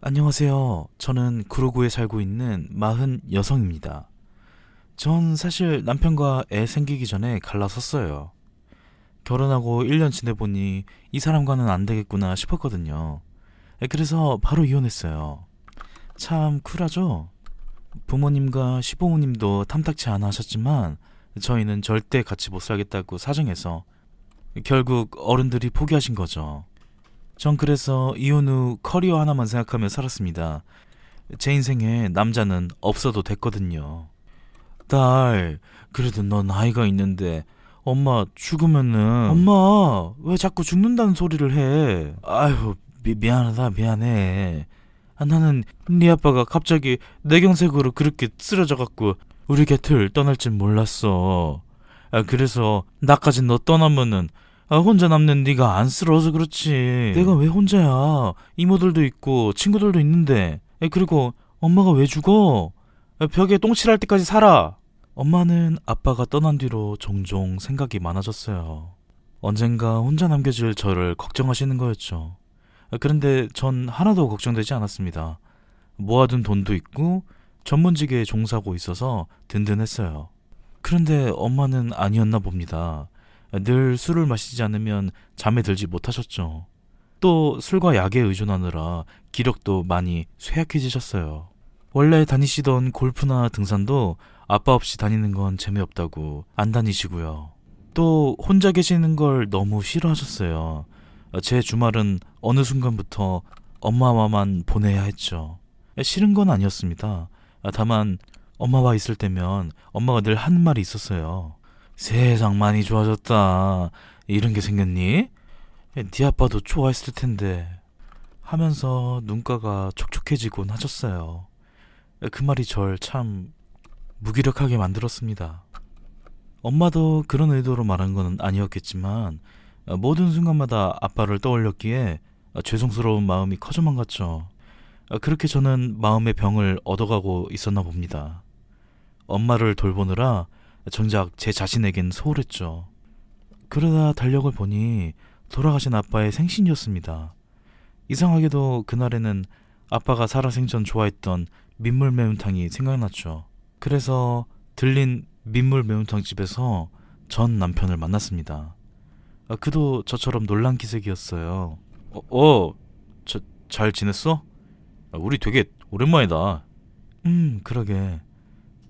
안녕하세요. 저는 구로구에 살고 있는 46입니다. 전 사실 남편과 애 생기기 전에 갈라섰어요. 결혼하고 1년 지내보니 이 사람과는 안 되겠구나 싶었거든요. 그래서 바로 이혼했어요. 참 쿨하죠? 부모님과 시부모님도 탐탁치 않아 하셨지만 저희는 절대 같이 못 살겠다고 사정해서 결국 어른들이 포기하신 거죠. 전 그래서 이혼 후 커리어 하나만 생각하며 살았습니다. 제 인생에 남자는 없어도 됐거든요. 딸, 그래도 넌 나이가 있는데 엄마 죽으면은 엄마 왜 자꾸 죽는다는 소리를 해? 아휴 미안하다 미안해. 나는 네 아빠가 갑자기 뇌경색으로 그렇게 쓰러져 갖고 우리 곁을 떠날 줄 몰랐어. 그래서 나까지 너 떠나면은 혼자 남는 네가 안쓰러워서 그렇지. 내가 왜 혼자야? 이모들도 있고 친구들도 있는데. 그리고 엄마가 왜 죽어? 벽에 똥칠할 때까지 살아. 엄마는 아빠가 떠난 뒤로 종종 생각이 많아졌어요. 언젠가 혼자 남겨질 저를 걱정하시는 거였죠. 그런데 전 하나도 걱정되지 않았습니다. 모아둔 돈도 있고 전문직에 종사하고 있어서 든든했어요. 그런데 엄마는 아니었나 봅니다. 늘 술을 마시지 않으면 잠에 들지 못하셨죠. 또 술과 약에 의존하느라 기력도 많이 쇠약해지셨어요. 원래 다니시던 골프나 등산도 아빠 없이 다니는 건 재미없다고 안 다니시고요. 또 혼자 계시는 걸 너무 싫어하셨어요. 제 주말은 어느 순간부터 엄마와만 보내야 했죠. 싫은 건 아니었습니다. 다만 엄마와 있을 때면 엄마가 늘 하는 말이 있었어요. 세상 많이 좋아졌다. 이런 게 생겼니? 네 아빠도 좋아했을 텐데 하면서 눈가가 촉촉해지곤 하셨어요. 그 말이 절 참 무기력하게 만들었습니다. 엄마도 그런 의도로 말한 건 아니었겠지만 모든 순간마다 아빠를 떠올렸기에 죄송스러운 마음이 커져만 갔죠. 그렇게 저는 마음의 병을 얻어가고 있었나 봅니다. 엄마를 돌보느라 정작 제 자신에겐 소홀했죠. 그러다 달력을 보니 돌아가신 아빠의 생신이었습니다. 이상하게도 그날에는 아빠가 살아생전 좋아했던 민물 매운탕이 생각났죠. 그래서 들린 민물 매운탕 집에서 전 남편을 만났습니다. 그도 저처럼 놀란 기색이었어요. 잘 지냈어? 우리 되게 오랜만이다. 그러게.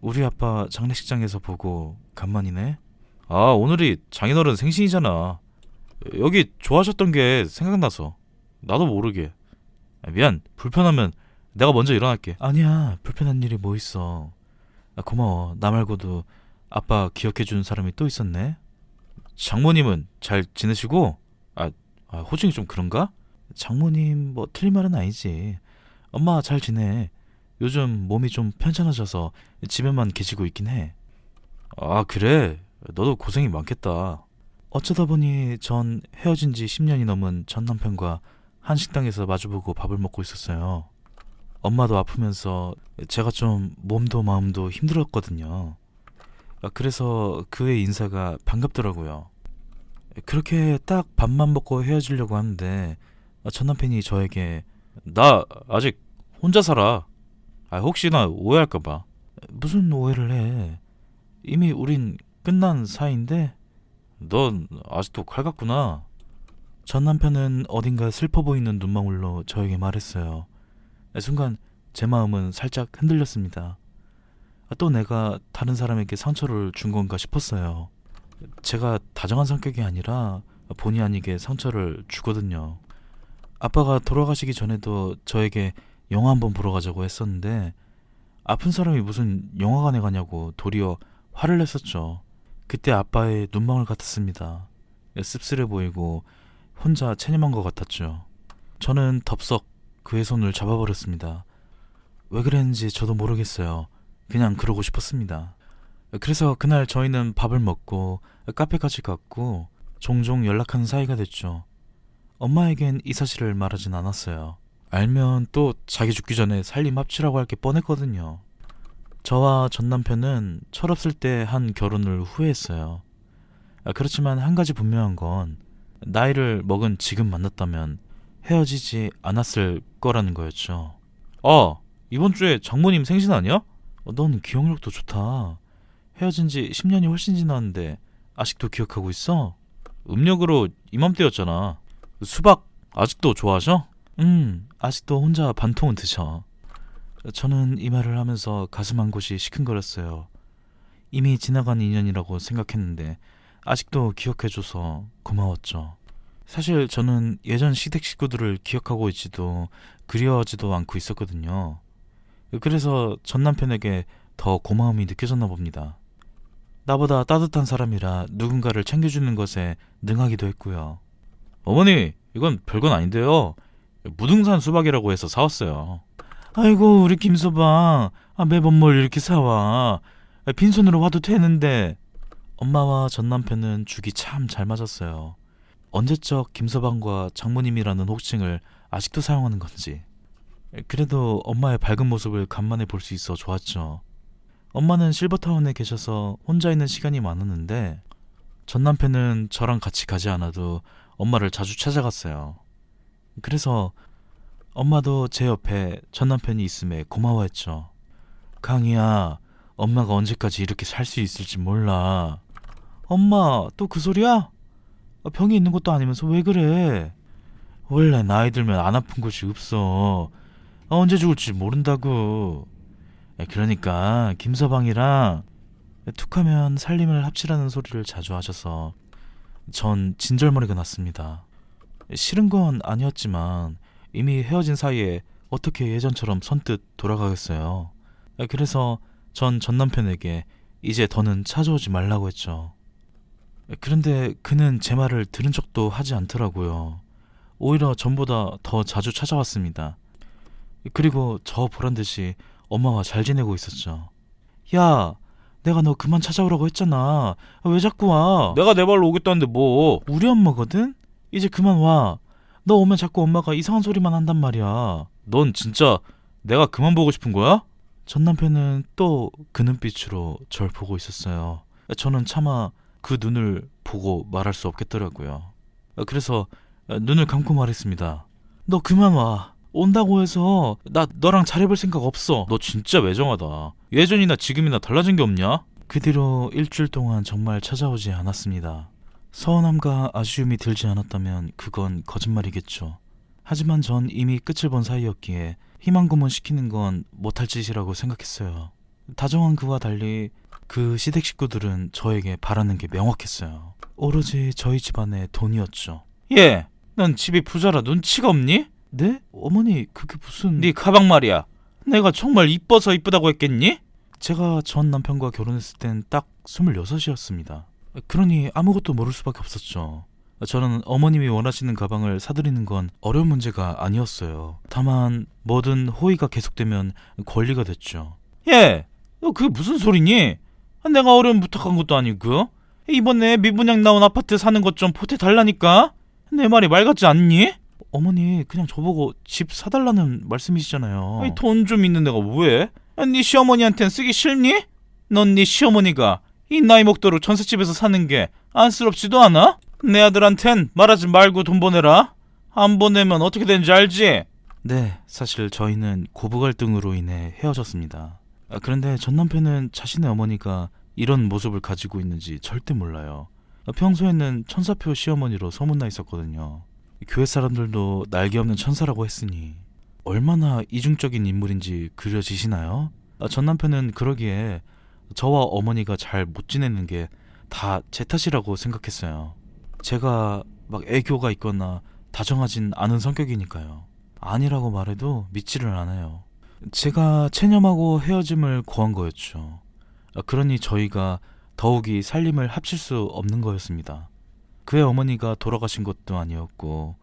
우리 아빠 장례식장에서 보고 간만이네. 오늘이 장인어른 생신이잖아. 여기 좋아하셨던 게 생각나서. 나도 모르게. 미안, 불편하면 내가 먼저 일어날게. 아니야, 불편한 일이 뭐 있어. 고마워. 나 말고도 아빠 기억해주는 사람이 또 있었네. 장모님은 잘 지내시고? 호중이 좀 그런가? 장모님 뭐 틀린 말은 아니지. 엄마 잘 지내. 요즘 몸이 좀 편찮아져서 집에만 계시고 있긴 해. 그래? 너도 고생이 많겠다. 어쩌다 보니 전 헤어진 지 10년이 넘은 전 남편과 한 식당에서 마주보고 밥을 먹고 있었어요. 엄마도 아프면서 제가 좀 몸도 마음도 힘들었거든요. 그래서 그의 인사가 반갑더라고요. 그렇게 딱 밥만 먹고 헤어지려고 하는데 전 남편이 저에게 나 아직 혼자 살아. 혹시나 오해할까봐. 무슨 오해를 해. 이미 우린 끝난 사이인데. 넌 아직도 칼 같구나. 전 남편은 어딘가 슬퍼 보이는 눈망울로 저에게 말했어요. 순간 제 마음은 살짝 흔들렸습니다. 또 내가 다른 사람에게 상처를 준 건가 싶었어요. 제가 다정한 성격이 아니라 본의 아니게 상처를 주거든요. 아빠가 돌아가시기 전에도 저에게 영화 한번 보러 가자고 했었는데 아픈 사람이 무슨 영화관에 가냐고 도리어 화를 냈었죠. 그때 아빠의 눈망울 같았습니다. 씁쓸해 보이고 혼자 체념한 것 같았죠. 저는 덥석 그의 손을 잡아버렸습니다. 왜 그랬는지 저도 모르겠어요. 그냥 그러고 싶었습니다. 그래서 그날 저희는 밥을 먹고 카페까지 갔고 종종 연락하는 사이가 됐죠. 엄마에겐 이 사실을 말하진 않았어요. 알면 또 자기 죽기 전에 살림 합치라고 할 게 뻔했거든요. 저와 전 남편은 철없을 때 한 결혼을 후회했어요. 그렇지만 한 가지 분명한 건 나이를 먹은 지금 만났다면 헤어지지 않았을 거라는 거였죠. 아, 이번 주에 장모님 생신 아니야? 넌 기억력도 좋다. 헤어진 지 10년이 훨씬 지났는데 아직도 기억하고 있어? 음력으로 이맘때였잖아. 수박 아직도 좋아하셔? 아직도 혼자 반통은 드셔. 저는 이 말을 하면서 가슴 한 곳이 시큰거렸어요. 이미 지나간 인연이라고 생각했는데 아직도 기억해줘서 고마웠죠. 사실 저는 예전 시댁 식구들을 기억하고 있지도 그리워하지도 않고 있었거든요. 그래서 전 남편에게 더 고마움이 느껴졌나 봅니다. 나보다 따뜻한 사람이라 누군가를 챙겨주는 것에 능하기도 했고요. 어머니, 이건 별건 아닌데요. 무등산 수박이라고 해서 사왔어요. 아이고, 우리 김서방. 매번 뭘 이렇게 사와. 빈손으로 와도 되는데. 엄마와 전 남편은 죽이 참 잘 맞았어요. 언제적 김서방과 장모님이라는 호칭을 아직도 사용하는 건지. 그래도 엄마의 밝은 모습을 간만에 볼 수 있어 좋았죠. 엄마는 실버타운에 계셔서 혼자 있는 시간이 많았는데 전 남편은 저랑 같이 가지 않아도 엄마를 자주 찾아갔어요. 그래서 엄마도 제 옆에 전 남편이 있음에 고마워했죠. 강희야, 엄마가 언제까지 이렇게 살 수 있을지 몰라. 엄마, 또 그 소리야? 병이 있는 것도 아니면서 왜 그래? 원래 나이 들면 안 아픈 곳이 없어. 언제 죽을지 모른다고. 그러니까 김서방이랑 툭하면 살림을 합치라는 소리를 자주 하셔서 전 진절머리가 났습니다. 싫은 건 아니었지만 이미 헤어진 사이에 어떻게 예전처럼 선뜻 돌아가겠어요. 그래서 전 남편에게 이제 더는 찾아오지 말라고 했죠. 그런데 그는 제 말을 들은 척도 하지 않더라고요. 오히려 전보다 더 자주 찾아왔습니다. 그리고 저 보란듯이 엄마와 잘 지내고 있었죠. 야, 내가 너 그만 찾아오라고 했잖아. 왜 자꾸 와? 내가 내 발로 오겠다는데 뭐. 우리 엄마거든? 이제 그만 와. 너 오면 자꾸 엄마가 이상한 소리만 한단 말이야. 넌 진짜 내가 그만 보고 싶은 거야? 전 남편은 또 그 눈빛으로 절 보고 있었어요. 저는 차마 그 눈을 보고 말할 수 없겠더라고요. 그래서 눈을 감고 말했습니다. 너 그만 와. 온다고 해서 나 너랑 잘해볼 생각 없어. 너 진짜 매정하다. 예전이나 지금이나 달라진 게 없냐? 그 뒤로 일주일 동안 정말 찾아오지 않았습니다. 서운함과 아쉬움이 들지 않았다면 그건 거짓말이겠죠. 하지만 전 이미 끝을 본 사이였기에 희망 고문시키는 건 못할 짓이라고 생각했어요. 다정한 그와 달리 그 시댁 식구들은 저에게 바라는 게 명확했어요. 오로지 저희 집안의 돈이었죠. 예, 넌 집이 부자라 눈치가 없니? 네? 어머니, 그게 무슨... 네 가방 말이야. 내가 정말 이뻐서 이쁘다고 했겠니? 제가 전 남편과 결혼했을 땐 딱 26이었습니다. 그러니 아무것도 모를 수밖에 없었죠. 저는 어머님이 원하시는 가방을 사드리는 건 어려운 문제가 아니었어요. 다만 뭐든 호의가 계속되면 권리가 됐죠. 예, 너 그게 무슨 소리니? 내가 어려운 부탁한 것도 아니고 이번에 미분양 나온 아파트 사는 것 좀 보태달라니까? 내 말이 말 같지 않니? 어머니, 그냥 저보고 집 사달라는 말씀이시잖아요. 돈 좀 있는 내가 왜? 네 시어머니한텐 쓰기 싫니? 넌 네 시어머니가 이 나이 먹도록 전셋집에서 사는 게 안쓰럽지도 않아? 내 아들한텐 말하지 말고 돈 보내라. 안 보내면 어떻게 되는지 알지? 네, 사실 저희는 고부 갈등으로 인해 헤어졌습니다. 그런데 전 남편은 자신의 어머니가 이런 모습을 가지고 있는지 절대 몰라요. 평소에는 천사표 시어머니로 소문나 있었거든요. 교회 사람들도 날개 없는 천사라고 했으니 얼마나 이중적인 인물인지 그려지시나요? 전 남편은 그러기에 저와 어머니가 잘 못 지내는 게 다 제 탓이라고 생각했어요. 제가 막 애교가 있거나 다정하진 않은 성격이니까요. 아니라고 말해도 믿지를 않아요. 제가 체념하고 헤어짐을 고한 거였죠. 그러니 저희가 더욱이 살림을 합칠 수 없는 거였습니다. 그의 어머니가 돌아가신 것도 아니었고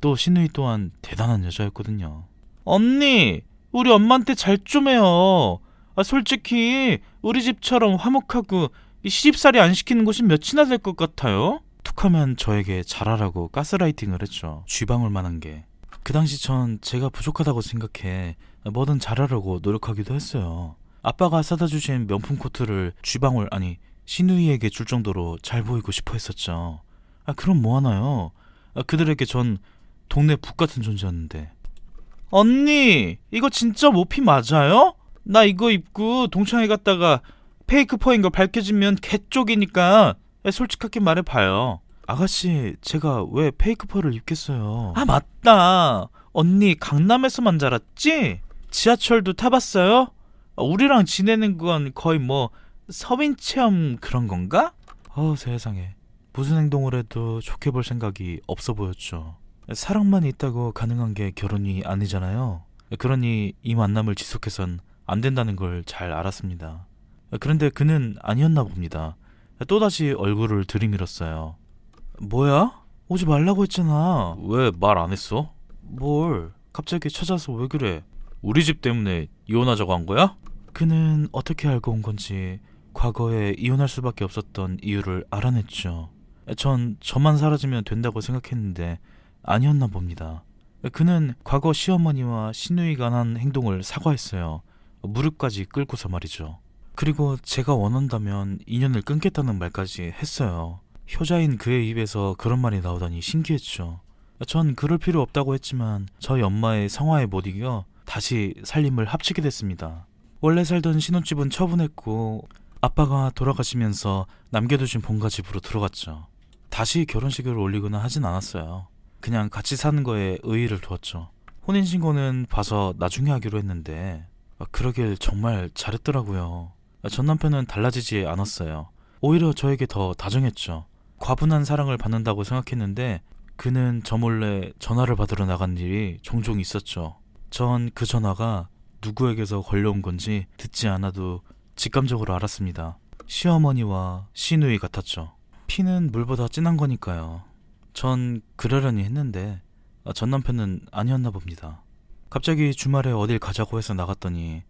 또 시누이 또한 대단한 여자였거든요. 언니, 우리 엄마한테 잘 좀 해요. 솔직히 우리 집처럼 화목하고 시집살이 안 시키는 곳이 몇이나 될 것 같아요? 툭하면 저에게 잘하라고 가스라이팅을 했죠. 쥐방울 만한 게. 그 당시 전 제가 부족하다고 생각해 뭐든 잘하려고 노력하기도 했어요. 아빠가 사다 주신 명품 코트를 쥐방울 아니 시누이에게 줄 정도로 잘 보이고 싶어 했었죠. 그럼 뭐하나요? 그들에게 전 동네 북 같은 존재였는데. 언니, 이거 진짜 모피 맞아요? 나 이거 입고 동창회 갔다가 페이크 퍼인 거 밝혀지면 개쪽이니까 솔직하게 말해봐요. 아가씨, 제가 왜 페이크 퍼를 입겠어요? 아, 맞다. 언니 강남에서만 자랐지? 지하철도 타봤어요? 우리랑 지내는 건 거의 뭐 서민 체험 그런 건가? 세상에. 무슨 행동을 해도 좋게 볼 생각이 없어 보였죠. 사랑만 있다고 가능한 게 결혼이 아니잖아요. 그러니 이 만남을 지속해선 안 된다는 걸 잘 알았습니다. 그런데 그는 아니었나 봅니다. 또다시 얼굴을 들이밀었어요. 뭐야? 오지 말라고 했잖아. 왜 말 안 했어? 뭘? 갑자기 찾아서 왜 그래? 우리 집 때문에 이혼하자고 한 거야? 그는 어떻게 알고 온 건지 과거에 이혼할 수밖에 없었던 이유를 알아냈죠. 전 저만 사라지면 된다고 생각했는데 아니었나 봅니다. 그는 과거 시어머니와 시누이가 한 행동을 사과했어요. 무릎까지 꿇고서 말이죠. 그리고 제가 원한다면 인연을 끊겠다는 말까지 했어요. 효자인 그의 입에서 그런 말이 나오다니 신기했죠. 전 그럴 필요 없다고 했지만 저희 엄마의 성화에 못 이겨 다시 살림을 합치게 됐습니다. 원래 살던 신혼집은 처분했고 아빠가 돌아가시면서 남겨두신 본가 집으로 들어갔죠. 다시 결혼식을 올리거나 하진 않았어요. 그냥 같이 사는 거에 의의를 두었죠. 혼인신고는 봐서 나중에 하기로 했는데 그러길 정말 잘했더라고요. 전 남편은 달라지지 않았어요. 오히려 저에게 더 다정했죠. 과분한 사랑을 받는다고 생각했는데 그는 저 몰래 전화를 받으러 나간 일이 종종 있었죠. 전 그 전화가 누구에게서 걸려온 건지 듣지 않아도 직감적으로 알았습니다. 시어머니와 시누이 같았죠. 피는 물보다 진한 거니까요. 전 그러려니 했는데 전 남편은 아니었나 봅니다. 갑자기 주말에 어딜 가자고 해서 나갔더니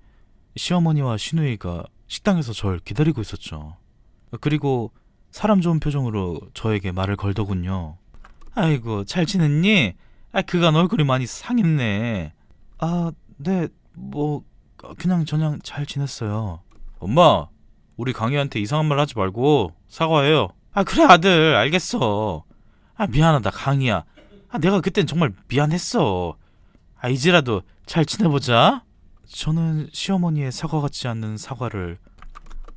시어머니와 시누이가 식당에서 절 기다리고 있었죠. 그리고 사람 좋은 표정으로 저에게 말을 걸더군요. 아이고, 잘 지냈니? 그간 얼굴이 많이 상했네. 네, 그냥 저냥 잘 지냈어요. 엄마, 우리 강희한테 이상한 말 하지 말고 사과해요. 그래 아들, 알겠어. 미안하다 강희야. 내가 그땐 정말 미안했어. 이제라도 잘 지내보자. 저는 시어머니의 사과 같지 않는 사과를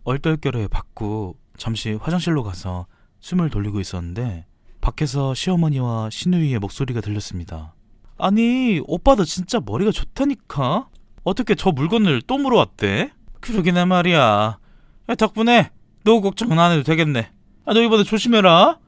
얼떨결에 받고 잠시 화장실로 가서 숨을 돌리고 있었는데 밖에서 시어머니와 시누이의 목소리가 들렸습니다. 아니, 오빠도 진짜 머리가 좋다니까? 어떻게 저 물건을 또 물어왔대? 그러게나 말이야. 덕분에 너 걱정은 안 해도 되겠네. 너 이번에 조심해라.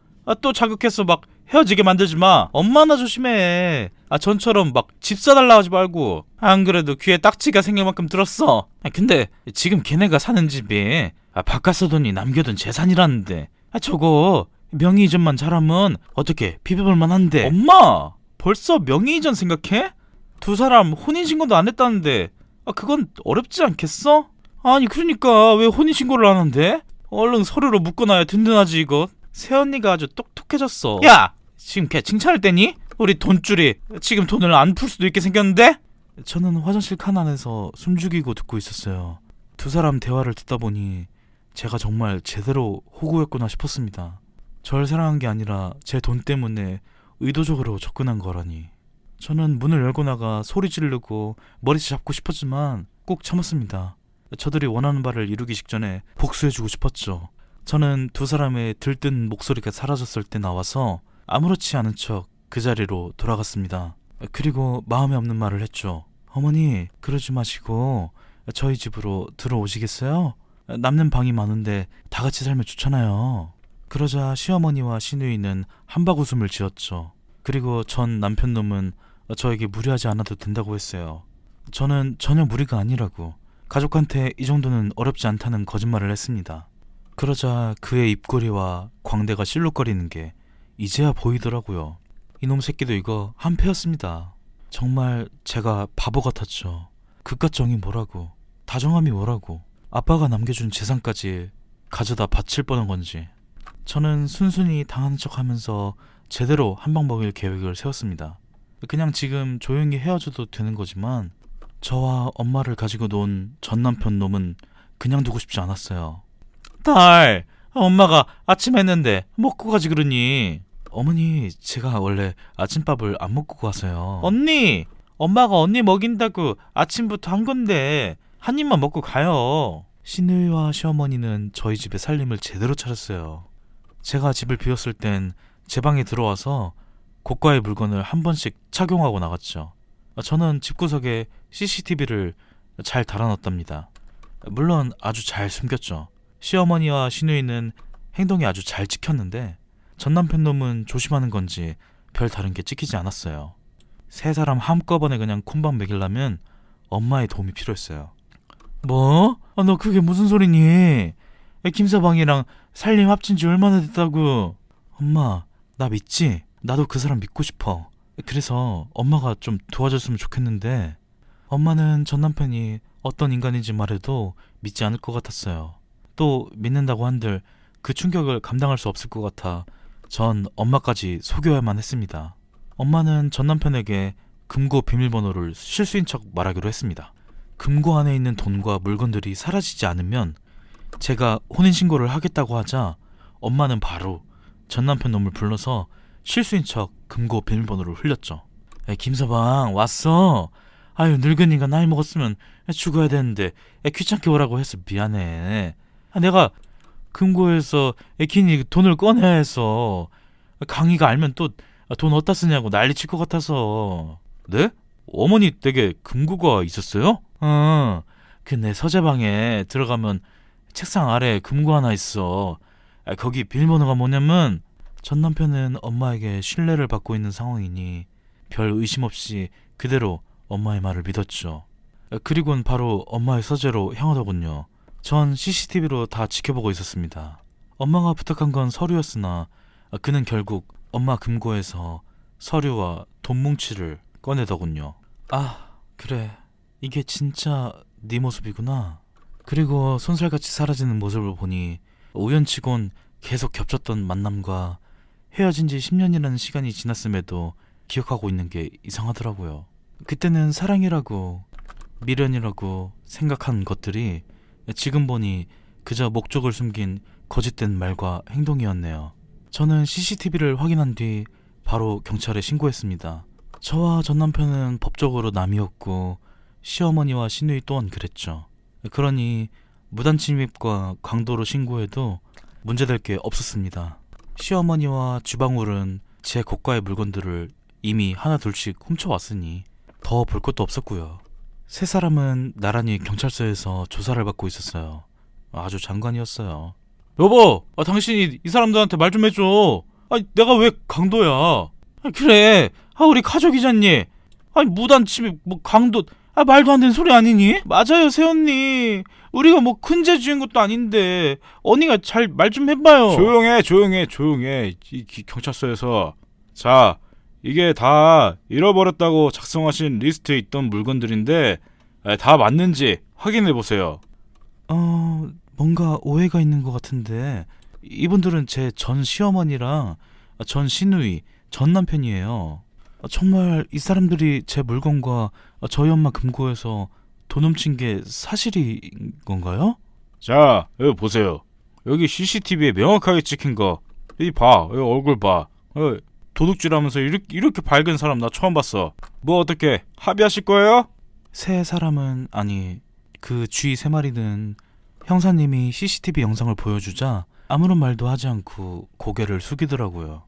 또 자극해서 막 헤어지게 만들지 마. 엄마나 조심해. 전처럼 막 집 사달라 하지 말고. 안 그래도 귀에 딱지가 생길 만큼 들었어. 근데 지금 걔네가 사는 집이 바깥 돈이 남겨둔 재산이라는데 저거 명의 이전만 잘하면 어떻게 비벼볼만 한데. 엄마, 벌써 명의 이전 생각해? 두 사람 혼인신고도 안 했다는데 그건 어렵지 않겠어? 아니 그러니까 왜 혼인신고를 안 한대? 얼른 서류로 묶어놔야 든든하지 이거. 새언니가 아주 똑똑해졌어. 야! 지금 걔 칭찬할 때니? 우리 돈줄이 지금 돈을 안 풀 수도 있게 생겼는데? 저는 화장실 칸 안에서 숨죽이고 듣고 있었어요. 두 사람 대화를 듣다 보니 제가 정말 제대로 호구였구나 싶었습니다. 절 사랑한 게 아니라 제 돈 때문에 의도적으로 접근한 거라니. 저는 문을 열고 나가 소리 지르고 머리 잡고 싶었지만 꼭 참았습니다. 저들이 원하는 바를 이루기 직전에 복수해주고 싶었죠. 저는 두 사람의 들뜬 목소리가 사라졌을 때 나와서 아무렇지 않은 척 그 자리로 돌아갔습니다. 그리고 마음에 없는 말을 했죠. 어머니, 그러지 마시고 저희 집으로 들어오시겠어요? 남는 방이 많은데 다 같이 살면 좋잖아요. 그러자 시어머니와 시누이는 한바구음을 지었죠. 그리고 전 남편놈은 저에게 무리하지 않아도 된다고 했어요. 저는 전혀 무리가 아니라고, 가족한테 이 정도는 어렵지 않다는 거짓말을 했습니다. 그러자 그의 입꼬리와 광대가 실룩거리는 게 이제야 보이더라고요. 이놈 새끼도 이거 한패였습니다. 정말 제가 바보 같았죠. 그깟 정이 뭐라고, 다정함이 뭐라고, 아빠가 남겨준 재산까지 가져다 바칠 뻔한 건지. 저는 순순히 당하는 척하면서 제대로 한 방 먹일 계획을 세웠습니다. 그냥 지금 조용히 헤어져도 되는 거지만 저와 엄마를 가지고 논 전 남편 놈은 그냥 두고 싶지 않았어요. 딸, 엄마가 아침 했는데 먹고 가지 그러니. 어머니, 제가 원래 아침밥을 안 먹고 가서요. 언니, 엄마가 언니 먹인다고 아침부터 한 건데 한 입만 먹고 가요. 시누이와 시어머니는 저희 집에 살림을 제대로 차렸어요. 제가 집을 비웠을 땐 제 방에 들어와서 고가의 물건을 한 번씩 착용하고 나갔죠. 저는 집구석에 CCTV를 잘 달아놨답니다. 물론 아주 잘 숨겼죠. 시어머니와 시누이는 행동이 아주 잘 찍혔는데 전 남편 놈은 조심하는 건지 별 다른 게 찍히지 않았어요. 세 사람 한꺼번에 그냥 콩밥 먹이려면 엄마의 도움이 필요했어요. 뭐? 너 그게 무슨 소리니? 김서방이랑 살림 합친 지 얼마나 됐다고? 엄마, 나 믿지? 나도 그 사람 믿고 싶어. 그래서 엄마가 좀 도와줬으면 좋겠는데 엄마는 전 남편이 어떤 인간인지 말해도 믿지 않을 것 같았어요. 또 믿는다고 한들 그 충격을 감당할 수 없을 것 같아 전 엄마까지 속여야만 했습니다. 엄마는 전 남편에게 금고 비밀번호를 실수인 척 말하기로 했습니다. 금고 안에 있는 돈과 물건들이 사라지지 않으면 제가 혼인신고를 하겠다고 하자 엄마는 바로 전 남편 놈을 불러서 실수인 척 금고 비밀번호를 흘렸죠. 김서방 왔어. 아유 늙은이가 나이 먹었으면 죽어야 되는데 귀찮게 오라고 해서 미안해. 내가 금고에서 괜히 돈을 꺼내야 해서 강희가 알면 또 돈 어디다 쓰냐고 난리 칠 것 같아서. 네? 어머니 댁에 금고가 있었어요? 그 내 서재방에 들어가면 책상 아래에 금고 하나 있어. 거기 비밀번호가 뭐냐면 전 남편은 엄마에게 신뢰를 받고 있는 상황이니 별 의심 없이 그대로 엄마의 말을 믿었죠. 그리고는 바로 엄마의 서재로 향하더군요. 전 CCTV로 다 지켜보고 있었습니다. 엄마가 부탁한 건 서류였으나 그는 결국 엄마 금고에서 서류와 돈 뭉치를 꺼내더군요. 아, 그래. 이게 진짜 네 모습이구나. 그리고 손살같이 사라지는 모습을 보니 우연치곤 계속 겹쳤던 만남과 헤어진 지 10년이라는 시간이 지났음에도 기억하고 있는 게 이상하더라고요. 그때는 사랑이라고 미련이라고 생각한 것들이 지금 보니 그저 목적을 숨긴 거짓된 말과 행동이었네요. 저는 CCTV를 확인한 뒤 바로 경찰에 신고했습니다. 저와 전 남편은 법적으로 남이었고 시어머니와 시누이 또한 그랬죠. 그러니 무단침입과 강도로 신고해도 문제될 게 없었습니다. 시어머니와 주방울은 제 고가의 물건들을 이미 하나 둘씩 훔쳐왔으니 더 볼 것도 없었고요. 세 사람은 나란히 경찰서에서 조사를 받고 있었어요. 아주 장관이었어요. 여보, 당신이 이 사람들한테 말 좀 해줘. 내가 왜 강도야? 그래, 우리 가족이잖니. 무단 침입, 강도, 말도 안 되는 소리 아니니? 맞아요, 새언니. 우리가 뭐 큰 죄 지은 것도 아닌데 언니가 잘 말 좀 해봐요. 조용해. 이 경찰서에서. 자, 이게 다 잃어버렸다고 작성하신 리스트에 있던 물건들인데 다 맞는지 확인해보세요. 뭔가 오해가 있는 것 같은데 이분들은 제 전 시어머니랑 전 시누이, 전 남편이에요. 정말 이 사람들이 제 물건과 저희 엄마 금고에서 돈 훔친 게 사실인 건가요? 자, 여기 보세요. 여기 CCTV에 명확하게 찍힌 거. 여기 봐. 여기 얼굴 봐. 도둑질하면서 이렇게 밝은 사람 나 처음 봤어. 뭐 어떻게 합의하실 거예요? 세 사람은 아니 그 쥐 세 마리는 형사님이 CCTV 영상을 보여주자 아무런 말도 하지 않고 고개를 숙이더라고요.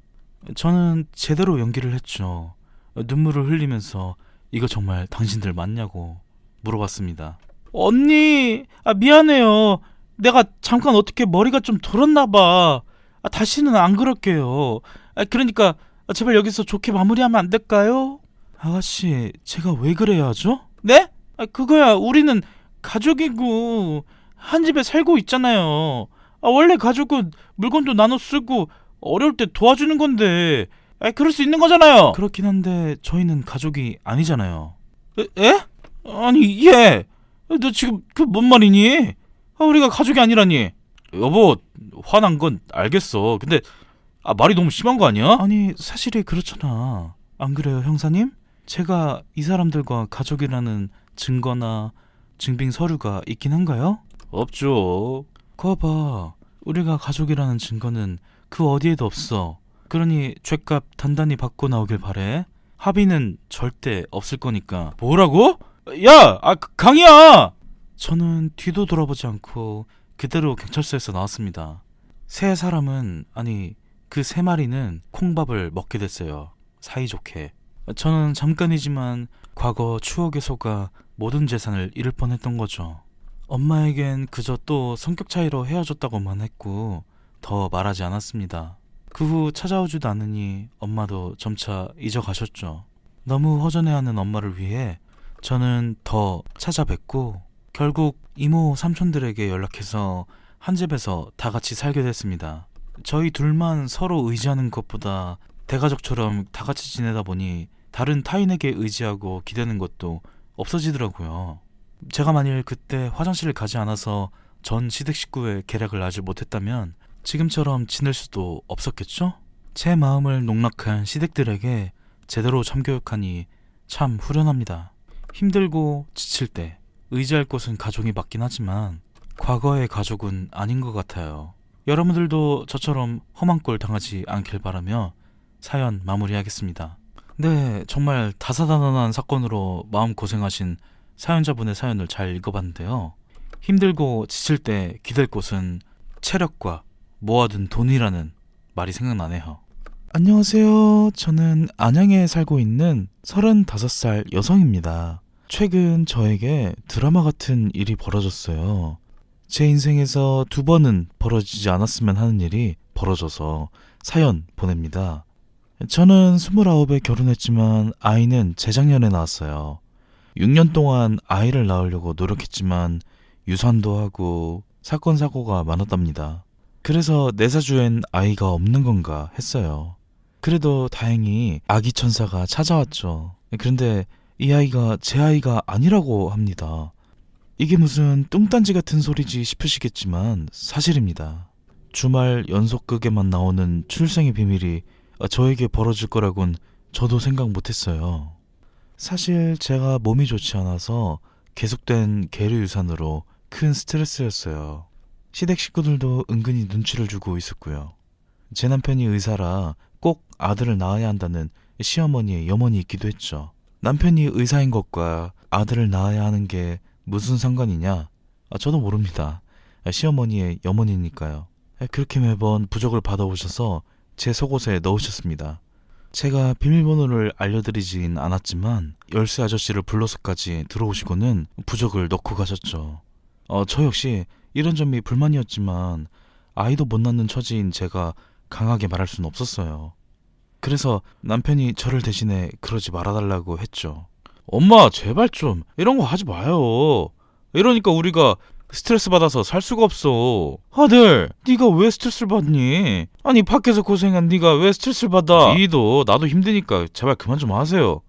저는 제대로 연기를 했죠. 눈물을 흘리면서 이거 정말 당신들 맞냐고 물어봤습니다. 언니, 미안해요. 내가 잠깐 어떻게 머리가 좀 돌았나봐. 다시는 안 그럴게요. 그러니까 제발 여기서 좋게 마무리하면 안 될까요? 아가씨, 제가 왜 그래야 하죠? 네? 그거야 우리는 가족이고 한 집에 살고 있잖아요. 원래 가족은 물건도 나눠 쓰고 어려울 때 도와주는 건데 그럴 수 있는 거잖아요. 그렇긴 한데 저희는 가족이 아니잖아요. 에? 아니 얘, 너 지금 그 뭔 말이니? 우리가 가족이 아니라니. 여보, 화난 건 알겠어. 근데 말이 너무 심한 거 아니야? 아니 사실이 그렇잖아. 안 그래요 형사님? 제가 이 사람들과 가족이라는 증거나 증빙 서류가 있긴 한가요? 없죠. 그거 봐. 우리가 가족이라는 증거는 그 어디에도 없어. 그러니 죗값 단단히 받고 나오길 바래. 합의는 절대 없을 거니까. 뭐라고? 야, 강이야! 저는 뒤도 돌아보지 않고 그대로 경찰서에서 나왔습니다. 세 사람은, 아니 그 세 마리는 콩밥을 먹게 됐어요. 사이좋게. 저는 잠깐이지만 과거 추억에 속아 모든 재산을 잃을 뻔했던 거죠. 엄마에겐 그저 또 성격 차이로 헤어졌다고만 했고 더 말하지 않았습니다. 그 후 찾아오지도 않으니 엄마도 점차 잊어가셨죠. 너무 허전해하는 엄마를 위해 저는 더 찾아뵙고 결국 이모 삼촌들에게 연락해서 한 집에서 다 같이 살게 됐습니다. 저희 둘만 서로 의지하는 것보다 대가족처럼 다 같이 지내다 보니 다른 타인에게 의지하고 기대는 것도 없어지더라고요. 제가 만일 그때 화장실을 가지 않아서 전 시댁 식구의 계략을 알지 못했다면 지금처럼 지낼 수도 없었겠죠? 제 마음을 농락한 시댁들에게 제대로 참교육하니 참 후련합니다. 힘들고 지칠 때 의지할 곳은 가족이 맞긴 하지만 과거의 가족은 아닌 것 같아요. 여러분들도 저처럼 험한 꼴 당하지 않길 바라며 사연 마무리하겠습니다. 네, 정말 다사다난한 사건으로 마음고생하신 사연자분의 사연을 잘 읽어봤는데요. 힘들고 지칠 때 기댈 곳은 체력과 모아둔 돈이라는 말이 생각나네요. 안녕하세요. 저는 안양에 살고 있는 35살 여성입니다. 최근 저에게 드라마 같은 일이 벌어졌어요. 제 인생에서 2번은 벌어지지 않았으면 하는 일이 벌어져서 사연 보냅니다. 저는 29에 결혼했지만 아이는 재작년에 낳았어요. 6년 동안 아이를 낳으려고 노력했지만 유산도 하고 사건 사고가 많았답니다. 그래서 내사주엔 아이가 없는 건가 했어요. 그래도 다행히 아기 천사가 찾아왔죠. 그런데 이 아이가 제 아이가 아니라고 합니다. 이게 무슨 뚱딴지 같은 소리지 싶으시겠지만 사실입니다. 주말 연속극에만 나오는 출생의 비밀이 저에게 벌어질 거라곤 저도 생각 못했어요. 사실 제가 몸이 좋지 않아서 계속된 계류 유산으로 큰 스트레스였어요. 시댁 식구들도 은근히 눈치를 주고 있었고요. 제 남편이 의사라 꼭 아들을 낳아야 한다는 시어머니의 염원이 있기도 했죠. 남편이 의사인 것과 아들을 낳아야 하는 게 무슨 상관이냐? 저도 모릅니다. 시어머니의 염원이니까요. 그렇게 매번 부적을 받아오셔서 제 속옷에 넣으셨습니다. 제가 비밀번호를 알려드리진 않았지만 열쇠 아저씨를 불러서까지 들어오시고는 부적을 넣고 가셨죠. 저 역시 이런 점이 불만이었지만 아이도 못 낳는 처지인 제가 강하게 말할 수는 없었어요. 그래서 남편이 저를 대신해 그러지 말아달라고 했죠. 엄마 제발 좀 이런 거 하지 마요. 이러니까 우리가 스트레스 받아서 살 수가 없어. 아들, 네가 왜 스트레스를 받니? 아니 밖에서 고생한 네가 왜 스트레스를 받아? 니도 나도 힘드니까 제발 그만 좀 하세요.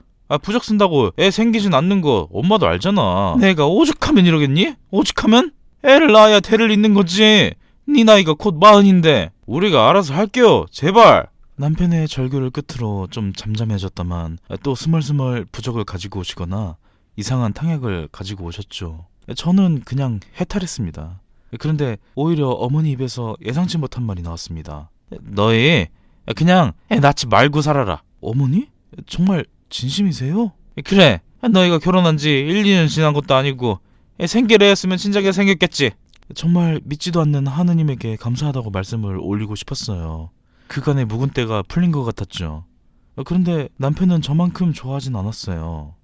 부적 쓴다고 애 생기진 않는 거 엄마도 알잖아. 내가 오죽하면 이러겠니? 오죽하면? 애를 낳아야 대를 잇는 거지. 네 나이가 곧 40인데. 우리가 알아서 할게요. 제발. 남편의 절규를 끝으로 좀 잠잠해졌다만 또 스멀스멀 부적을 가지고 오시거나 이상한 탕약을 가지고 오셨죠. 저는 그냥 해탈했습니다. 그런데 오히려 어머니 입에서 예상치 못한 말이 나왔습니다. 너희 그냥 애 낳지 말고 살아라. 어머니? 정말 진심이세요? 그래. 너희가 결혼한 지 1, 2년 지난 것도 아니고 애 생길 애였으면 진작에 생겼겠지. 정말 믿지도 않는 하느님에게 감사하다고 말씀을 올리고 싶었어요. 그간의 묵은 때가 풀린 것 같았죠. 그런데 남편은 저만큼 좋아하진 않았어요.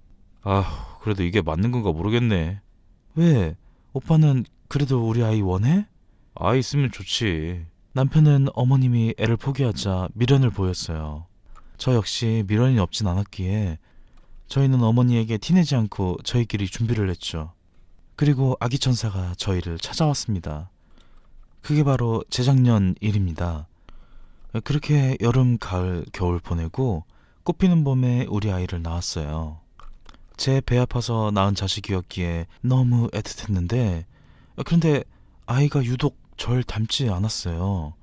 그래도 이게 맞는 건가 모르겠네. 왜? 오빠는 그래도 우리 아이 원해? 아이 있으면 좋지. 남편은 어머님이 애를 포기하자 미련을 보였어요. 저 역시 미련이 없진 않았기에 저희는 어머니에게 티내지 않고 저희끼리 준비를 했죠. 그리고 아기 천사가 저희를 찾아왔습니다. 그게 바로 재작년 일입니다. 그렇게 여름, 가을, 겨울 보내고 꽃피는 봄에 우리 아이를 낳았어요. 제 배 아파서 낳은 자식이었기에 너무 애틋했는데 그런데 아이가 유독 절 닮지 않았어요.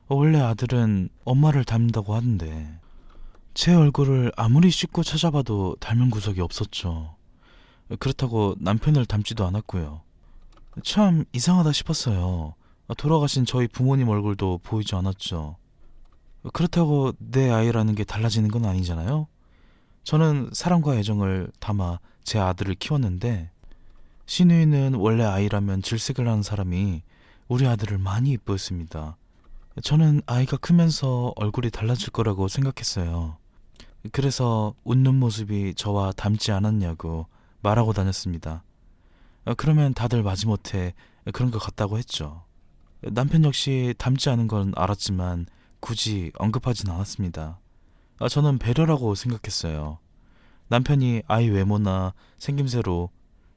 원래 아들은 엄마를 닮는다고 하는데 제 얼굴을 아무리 씻고 찾아봐도 닮은 구석이 없었죠. 그렇다고 남편을 닮지도 않았고요. 참 이상하다 싶었어요. 돌아가신 저희 부모님 얼굴도 보이지 않았죠. 그렇다고 내 아이라는 게 달라지는 건 아니잖아요. 저는 사랑과 애정을 담아 제 아들을 키웠는데 신우이는 원래 아이라면 질색을 하는 사람이 우리 아들을 많이 이뻐했습니다. 저는 아이가 크면서 얼굴이 달라질 거라고 생각했어요. 그래서 웃는 모습이 저와 닮지 않았냐고 말하고 다녔습니다. 그러면 다들 마지못해 그런 것 같다고 했죠. 남편 역시 닮지 않은 건 알았지만 굳이 언급하진 않았습니다. 저는 배려라고 생각했어요. 남편이 아이 외모나 생김새로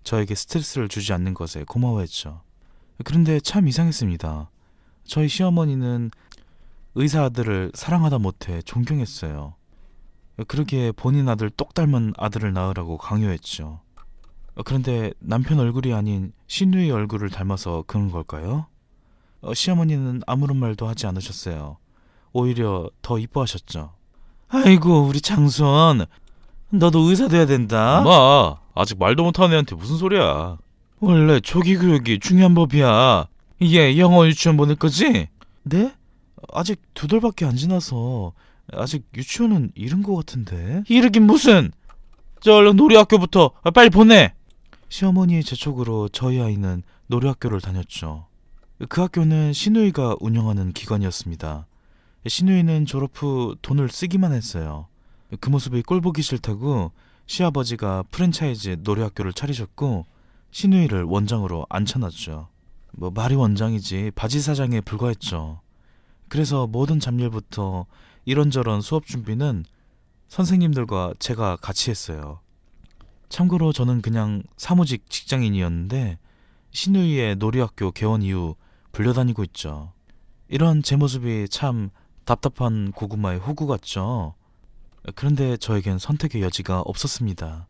저에게 스트레스를 주지 않는 것에 고마워했죠. 그런데 참 이상했습니다. 저희 시어머니는 의사 아들을 사랑하다 못해 존경했어요. 그러기에 본인 아들 똑 닮은 아들을 낳으라고 강요했죠. 그런데 남편 얼굴이 아닌 신우의 얼굴을 닮아서 그런 걸까요? 시어머니는 아무런 말도 하지 않으셨어요. 오히려 더 이뻐하셨죠. 아이고 우리 장손, 너도 의사 돼야 된다. 엄마, 아직 말도 못하는 애한테 무슨 소리야. 원래 조기 교육이 중요한 법이야. 얘 영어 유치원 보낼 거지? 네? 아직 2달밖에 안 지나서 아직 유치원은 이른 것 같은데. 이르긴 무슨. 저 얼른 놀이학교부터 빨리 보내. 시어머니의 재촉으로 저희 아이는 놀이학교를 다녔죠. 그 학교는 신우이가 운영하는 기관이었습니다. 신우이는 졸업 후 돈을 쓰기만 했어요. 그 모습이 꼴보기 싫다고 시아버지가 프랜차이즈 놀이학교를 차리셨고 신우이를 원장으로 앉혀놨죠. 뭐 말이 원장이지 바지 사장에 불과했죠. 그래서 모든 잡일부터 이런저런 수업 준비는 선생님들과 제가 같이 했어요. 참고로 저는 그냥 사무직 직장인이었는데 신우이의 놀이학교 개원 이후 불려다니고 있죠. 이런 제 모습이 참 답답한 고구마의 호구 같죠. 그런데 저에겐 선택의 여지가 없었습니다.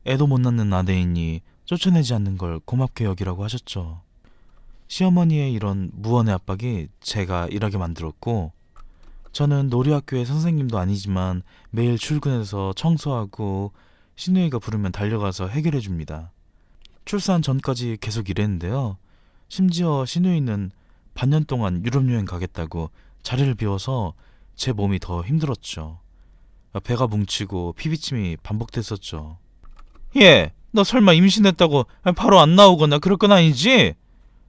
애도 못 낳는 아내이니 쫓아내지 않는 걸 고맙게 여기라고 하셨죠. 시어머니의 이런 무언의 압박이 제가 일하게 만들었고 저는 놀이학교의 선생님도 아니지만 매일 출근해서 청소하고 신우이가 부르면 달려가서 해결해 줍니다. 출산 전까지 계속 일했는데요. 심지어 신우이는 반년 동안 유럽 여행 가겠다고 자리를 비워서 제 몸이 더 힘들었죠. 배가 뭉치고 피비침이 반복됐었죠. 얘, 너 설마 임신했다고 바로 안 나오거나 그럴 건 아니지?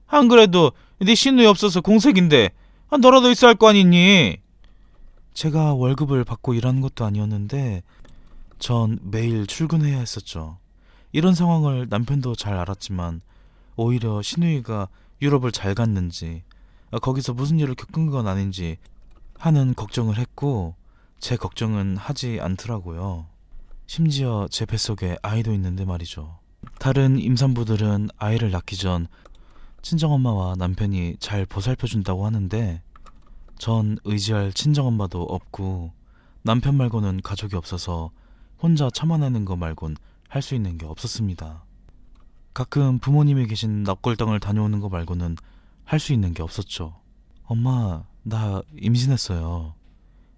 안 그래도 네 신우이 없어서 공색인데 너라도 있어야 할 거 아니니? 제가 월급을 받고 일하는 것도 아니었는데 전 매일 출근해야 했었죠. 이런 상황을 남편도 잘 알았지만 오히려 신우이가 유럽을 잘 갔는지 거기서 무슨 일을 겪은 건 아닌지 하는 걱정을 했고 제 걱정은 하지 않더라고요. 심지어 제 뱃속에 아이도 있는데 말이죠. 다른 임산부들은 아이를 낳기 전 친정엄마와 남편이 잘 보살펴준다고 하는데 전 의지할 친정엄마도 없고 남편 말고는 가족이 없어서 혼자 참아내는 거 말곤 할 수 있는 게 없었습니다. 가끔 부모님이 계신 납골당을 다녀오는 거 말고는 할 수 있는 게 없었죠. 엄마, 나 임신했어요.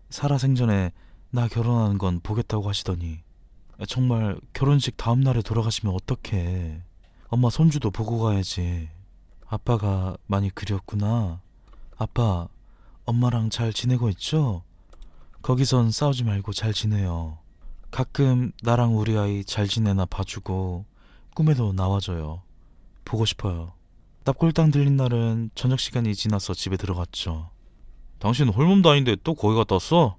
살아생전에 나 결혼하는 건 보겠다고 하시더니 정말 결혼식 다음 날에 돌아가시면 어떡해. 엄마 손주도 보고 가야지. 아빠가 많이 그리웠구나. 아빠, 엄마랑 잘 지내고 있죠? 거기선 싸우지 말고 잘 지내요. 가끔 나랑 우리 아이 잘 지내나 봐주고 꿈에도 나와줘요. 보고 싶어요. 납골당 들린 날은 저녁 시간이 지나서 집에 들어갔죠. 당신 홀몸도 아닌데 또 거기 갔다 왔어?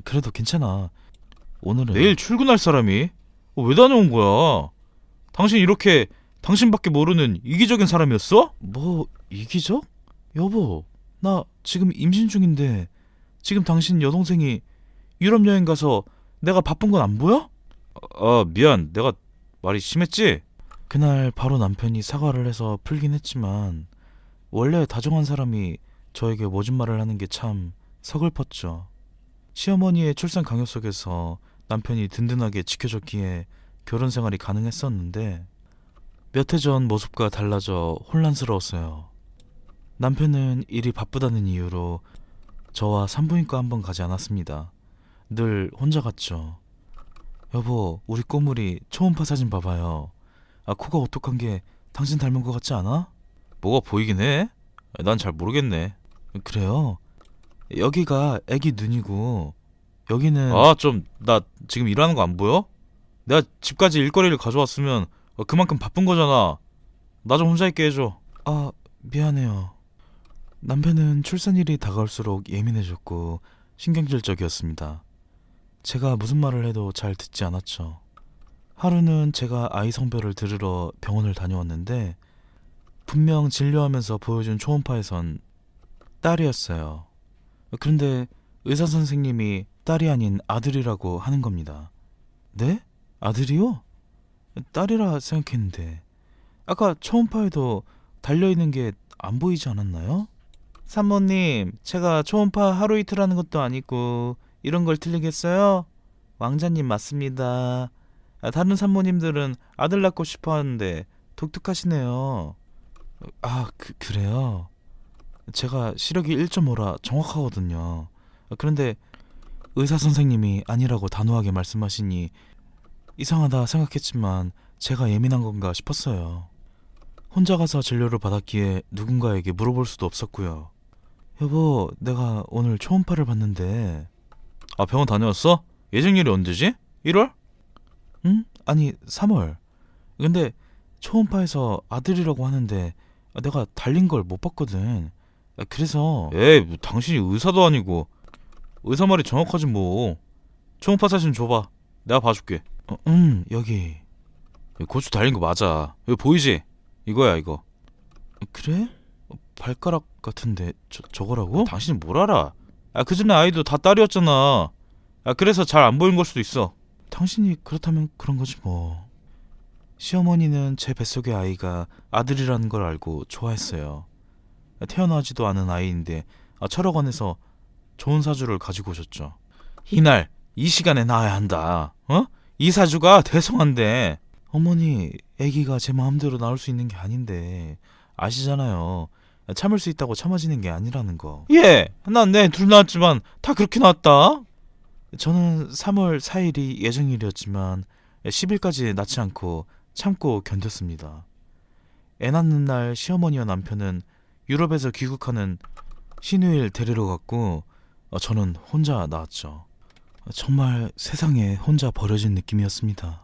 그래도 괜찮아. 오늘은 내일 출근할 사람이 왜 다녀온 거야? 당신 이렇게 당신밖에 모르는 이기적인 사람이었어? 뭐 이기적? 여보, 나 지금 임신 중인데 지금 당신 여동생이 유럽 여행 가서 내가 바쁜 건 안 보여? 미안. 내가 말이 심했지? 그날 바로 남편이 사과를 해서 풀긴 했지만 원래 다정한 사람이 저에게 모진 말을 하는 게 참 서글펐죠. 시어머니의 출산 강요 속에서 남편이 든든하게 지켜줬기에 결혼 생활이 가능했었는데 몇 해 전 모습과 달라져 혼란스러웠어요. 남편은 일이 바쁘다는 이유로 저와 산부인과 한번 가지 않았습니다. 늘 혼자 갔죠. 여보, 우리 꼬물이 초음파 사진 봐봐요. 코가 오똑한 게 당신 닮은 것 같지 않아? 뭐가 보이긴 해? 난 잘 모르겠네. 그래요? 여기가 애기 눈이고 여기는 나 지금 일하는 거 안 보여? 내가 집까지 일거리를 가져왔으면 그만큼 바쁜 거잖아. 나 좀 혼자 있게 해줘. 미안해요. 남편은 출산일이 다가올수록 예민해졌고 신경질적이었습니다. 제가 무슨 말을 해도 잘 듣지 않았죠. 하루는 제가 아이 성별을 들으러 병원을 다녀왔는데 분명 진료하면서 보여준 초음파에선 딸이었어요. 그런데 의사 선생님이 딸이 아닌 아들이라고 하는 겁니다. 네? 아들이요? 딸이라 생각했는데 아까 초음파에도 달려있는 게 안 보이지 않았나요? 산모님, 제가 초음파 하루 이틀 하는 것도 아니고 이런 걸 틀리겠어요? 왕자님 맞습니다. 다른 산모님들은 아들 낳고 싶어 하는데 독특하시네요. 그래요? 제가 시력이 1.5라 정확하거든요. 그런데 의사 선생님이 아니라고 단호하게 말씀하시니 이상하다 생각했지만 제가 예민한 건가 싶었어요. 혼자 가서 진료를 받았기에 누군가에게 물어볼 수도 없었고요. 여보, 내가 오늘 초음파를 봤는데. 병원 다녀왔어? 예정일이 언제지? 1월? 응? 아니 3월. 근데 초음파에서 아들이라고 하는데 내가 달린 걸 못 봤거든. 그래서. 에이, 뭐 당신이 의사도 아니고. 의사 말이 정확하지 뭐. 초음파 사진 줘봐. 내가 봐줄게. 여기. 고추 달린 거 맞아. 여기 보이지? 이거야 이거. 그래? 발가락 같은데 저거라고? 당신이 뭘 알아? 그 전에 아이도 다 딸이었잖아. 그래서 잘 안 보인 걸 수도 있어. 당신이 그렇다면 그런 거지 뭐. 시어머니는 제 뱃속의 아이가 아들이라는 걸 알고 좋아했어요. 태어나지도 않은 아이인데 철학원에서 좋은 사주를 가지고 오셨죠. 이날 이 시간에 나와야 한다. 이 사주가 대성한데. 어머니, 아기가 제 마음대로 나올 수 있는 게 아닌데 아시잖아요. 참을 수 있다고 참아지는 게 아니라는 거. 난 내 둘 낳았지만 다 그렇게 낳았다. 저는 3월 4일이 예정일이었지만 10일까지 낳지 않고 참고 견뎠습니다. 애 낳는 날 시어머니와 남편은 유럽에서 귀국하는 시누이를 데리러 갔고 저는 혼자 낳았죠. 정말 세상에 혼자 버려진 느낌이었습니다.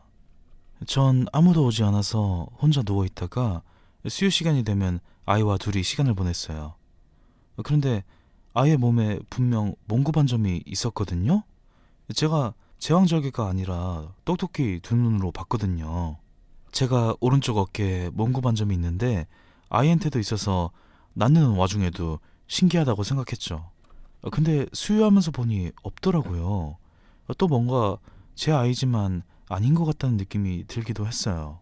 전 아무도 오지 않아서 혼자 누워있다가 수유 시간이 되면 아이와 둘이 시간을 보냈어요. 그런데 아이의 몸에 분명 몽고 반점이 있었거든요. 제가 제왕절개가 아니라 똑똑히 두 눈으로 봤거든요. 제가 오른쪽 어깨에 몽고 반점이 있는데 아이한테도 있어서 낳는 와중에도 신기하다고 생각했죠. 근데 수유하면서 보니 없더라고요. 또 뭔가 제 아이지만 아닌 것 같다는 느낌이 들기도 했어요.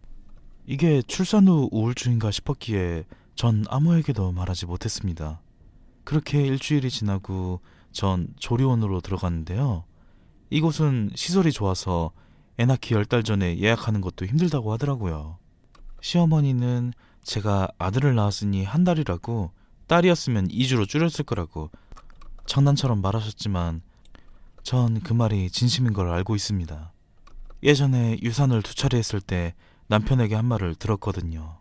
이게 출산 후 우울증인가 싶었기에 전 아무에게도 말하지 못했습니다. 그렇게 일주일이 지나고 전 조리원으로 들어갔는데요. 이곳은 시설이 좋아서 애 낳기 10달 전에 예약하는 것도 힘들다고 하더라고요. 시어머니는 제가 아들을 낳았으니 한 달이라고 딸이었으면 2주로 줄였을 거라고 장난처럼 말하셨지만 전 그 말이 진심인 걸 알고 있습니다. 예전에 유산을 2차례 했을 때 남편에게 한 말을 들었거든요.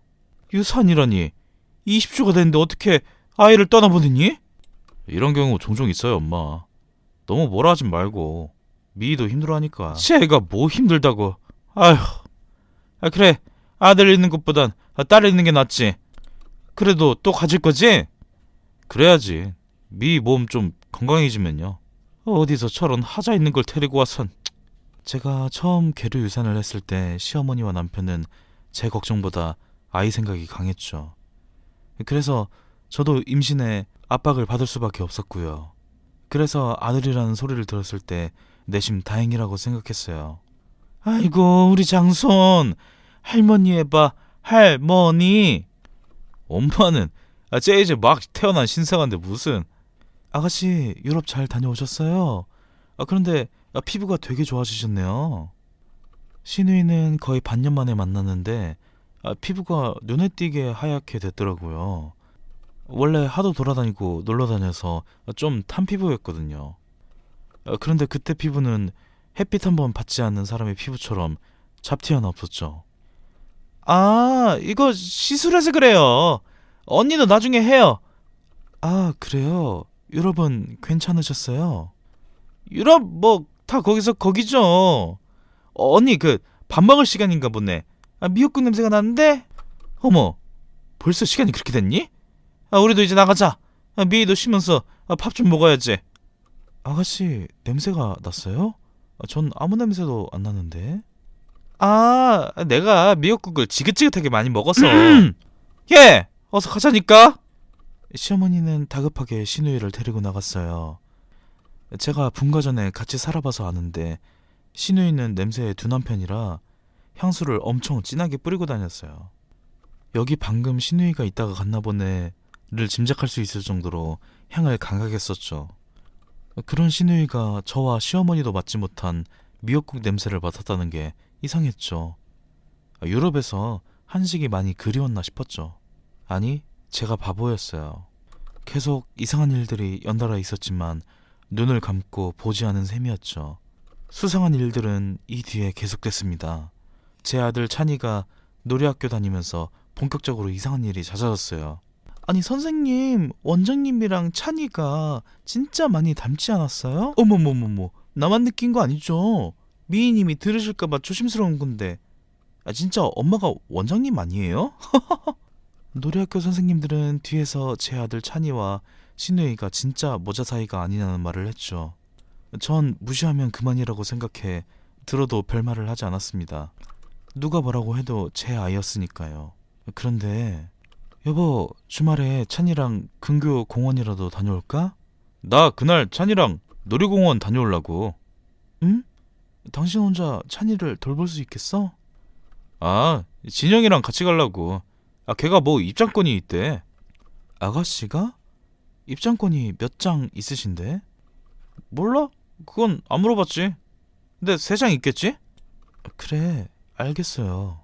유산이라니 20주가 됐는데 어떻게 아이를 떠나보내니? 이런 경우 종종 있어요, 엄마. 너무 뭐라 하지 말고. 미희도 힘들어하니까. 쟤가 뭐 힘들다고. 아휴. 그래, 아들 있는 것보단 딸 있는 게 낫지. 그래도 또 가질 거지? 그래야지. 미희 몸 좀 건강해지면요. 어디서 저런 하자 있는 걸 데리고 와선. 제가 처음 계류 유산을 했을 때 시어머니와 남편은 제 걱정보다 아이 생각이 강했죠. 그래서 저도 임신에 압박을 받을 수밖에 없었고요. 그래서 아들이라는 소리를 들었을 때 내심 다행이라고 생각했어요. 아이고, 우리 장손. 할머니 해봐. 할머니. 엄마는 쟤 이제 막 태어난 신생아인데 무슨. 아가씨, 유럽 잘 다녀오셨어요? 그런데 피부가 되게 좋아지셨네요. 시누이는 거의 반년 만에 만났는데 피부가 눈에 띄게 하얗게 됐더라고요. 원래 하도 돌아다니고 놀러다녀서 좀 탄 피부였거든요. 그런데 그때 피부는 햇빛 한번 받지 않는 사람의 피부처럼 잡티 하나 없었죠. 이거 시술해서 그래요. 언니도 나중에 해요. 그래요? 유럽은 괜찮으셨어요? 유럽 뭐 다 거기서 거기죠. 언니 그 밥 먹을 시간인가 보네. 미역국 냄새가 나는데? 어머, 벌써 시간이 그렇게 됐니? 우리도 이제 나가자. 미희도 쉬면서 밥 좀 먹어야지. 아가씨 냄새가 났어요? 전 아무 냄새도 안 나는데. 내가 미역국을 지긋지긋하게 많이 먹어서. 예, 어서 가자니까. 시어머니는 다급하게 시누이를 데리고 나갔어요. 제가 분가 전에 같이 살아봐서 아는데 시누이는 냄새에 둔한 편이라 향수를 엄청 진하게 뿌리고 다녔어요. 여기 방금 시누이가 있다가 갔나 보네를 짐작할 수 있을 정도로 향을 강하게 썼죠. 그런 시누이가 저와 시어머니도 맡지 못한 미역국 냄새를 맡았다는 게 이상했죠. 유럽에서 한식이 많이 그리웠나 싶었죠. 아니, 제가 바보였어요. 계속 이상한 일들이 연달아 있었지만 눈을 감고 보지 않은 셈이었죠. 수상한 일들은 이 뒤에 계속됐습니다. 제 아들 찬이가 놀이학교 다니면서 본격적으로 이상한 일이 잦아졌어요. 아니 선생님, 원장님이랑 찬이가 진짜 많이 닮지 않았어요? 어머머머머, 나만 느낀 거 아니죠? 미희님이 들으실까봐 조심스러운 건데. 진짜 엄마가 원장님 아니에요? 놀이학교 선생님들은 뒤에서 제 아들 찬이와 신우이가 진짜 모자 사이가 아니냐는 말을 했죠. 전 무시하면 그만이라고 생각해 들어도 별말을 하지 않았습니다. 누가 뭐라고 해도 제 아이였으니까요. 그런데 여보, 주말에 찬이랑 근교 공원이라도 다녀올까? 나 그날 찬이랑 놀이공원 다녀오려고. 응? 당신 혼자 찬이를 돌볼 수 있겠어? 진영이랑 같이 가려고. 걔가 뭐 입장권이 있대. 아가씨가? 입장권이 몇 장 있으신데? 몰라? 그건 안 물어봤지. 근데 3장 있겠지? 그래, 알겠어요.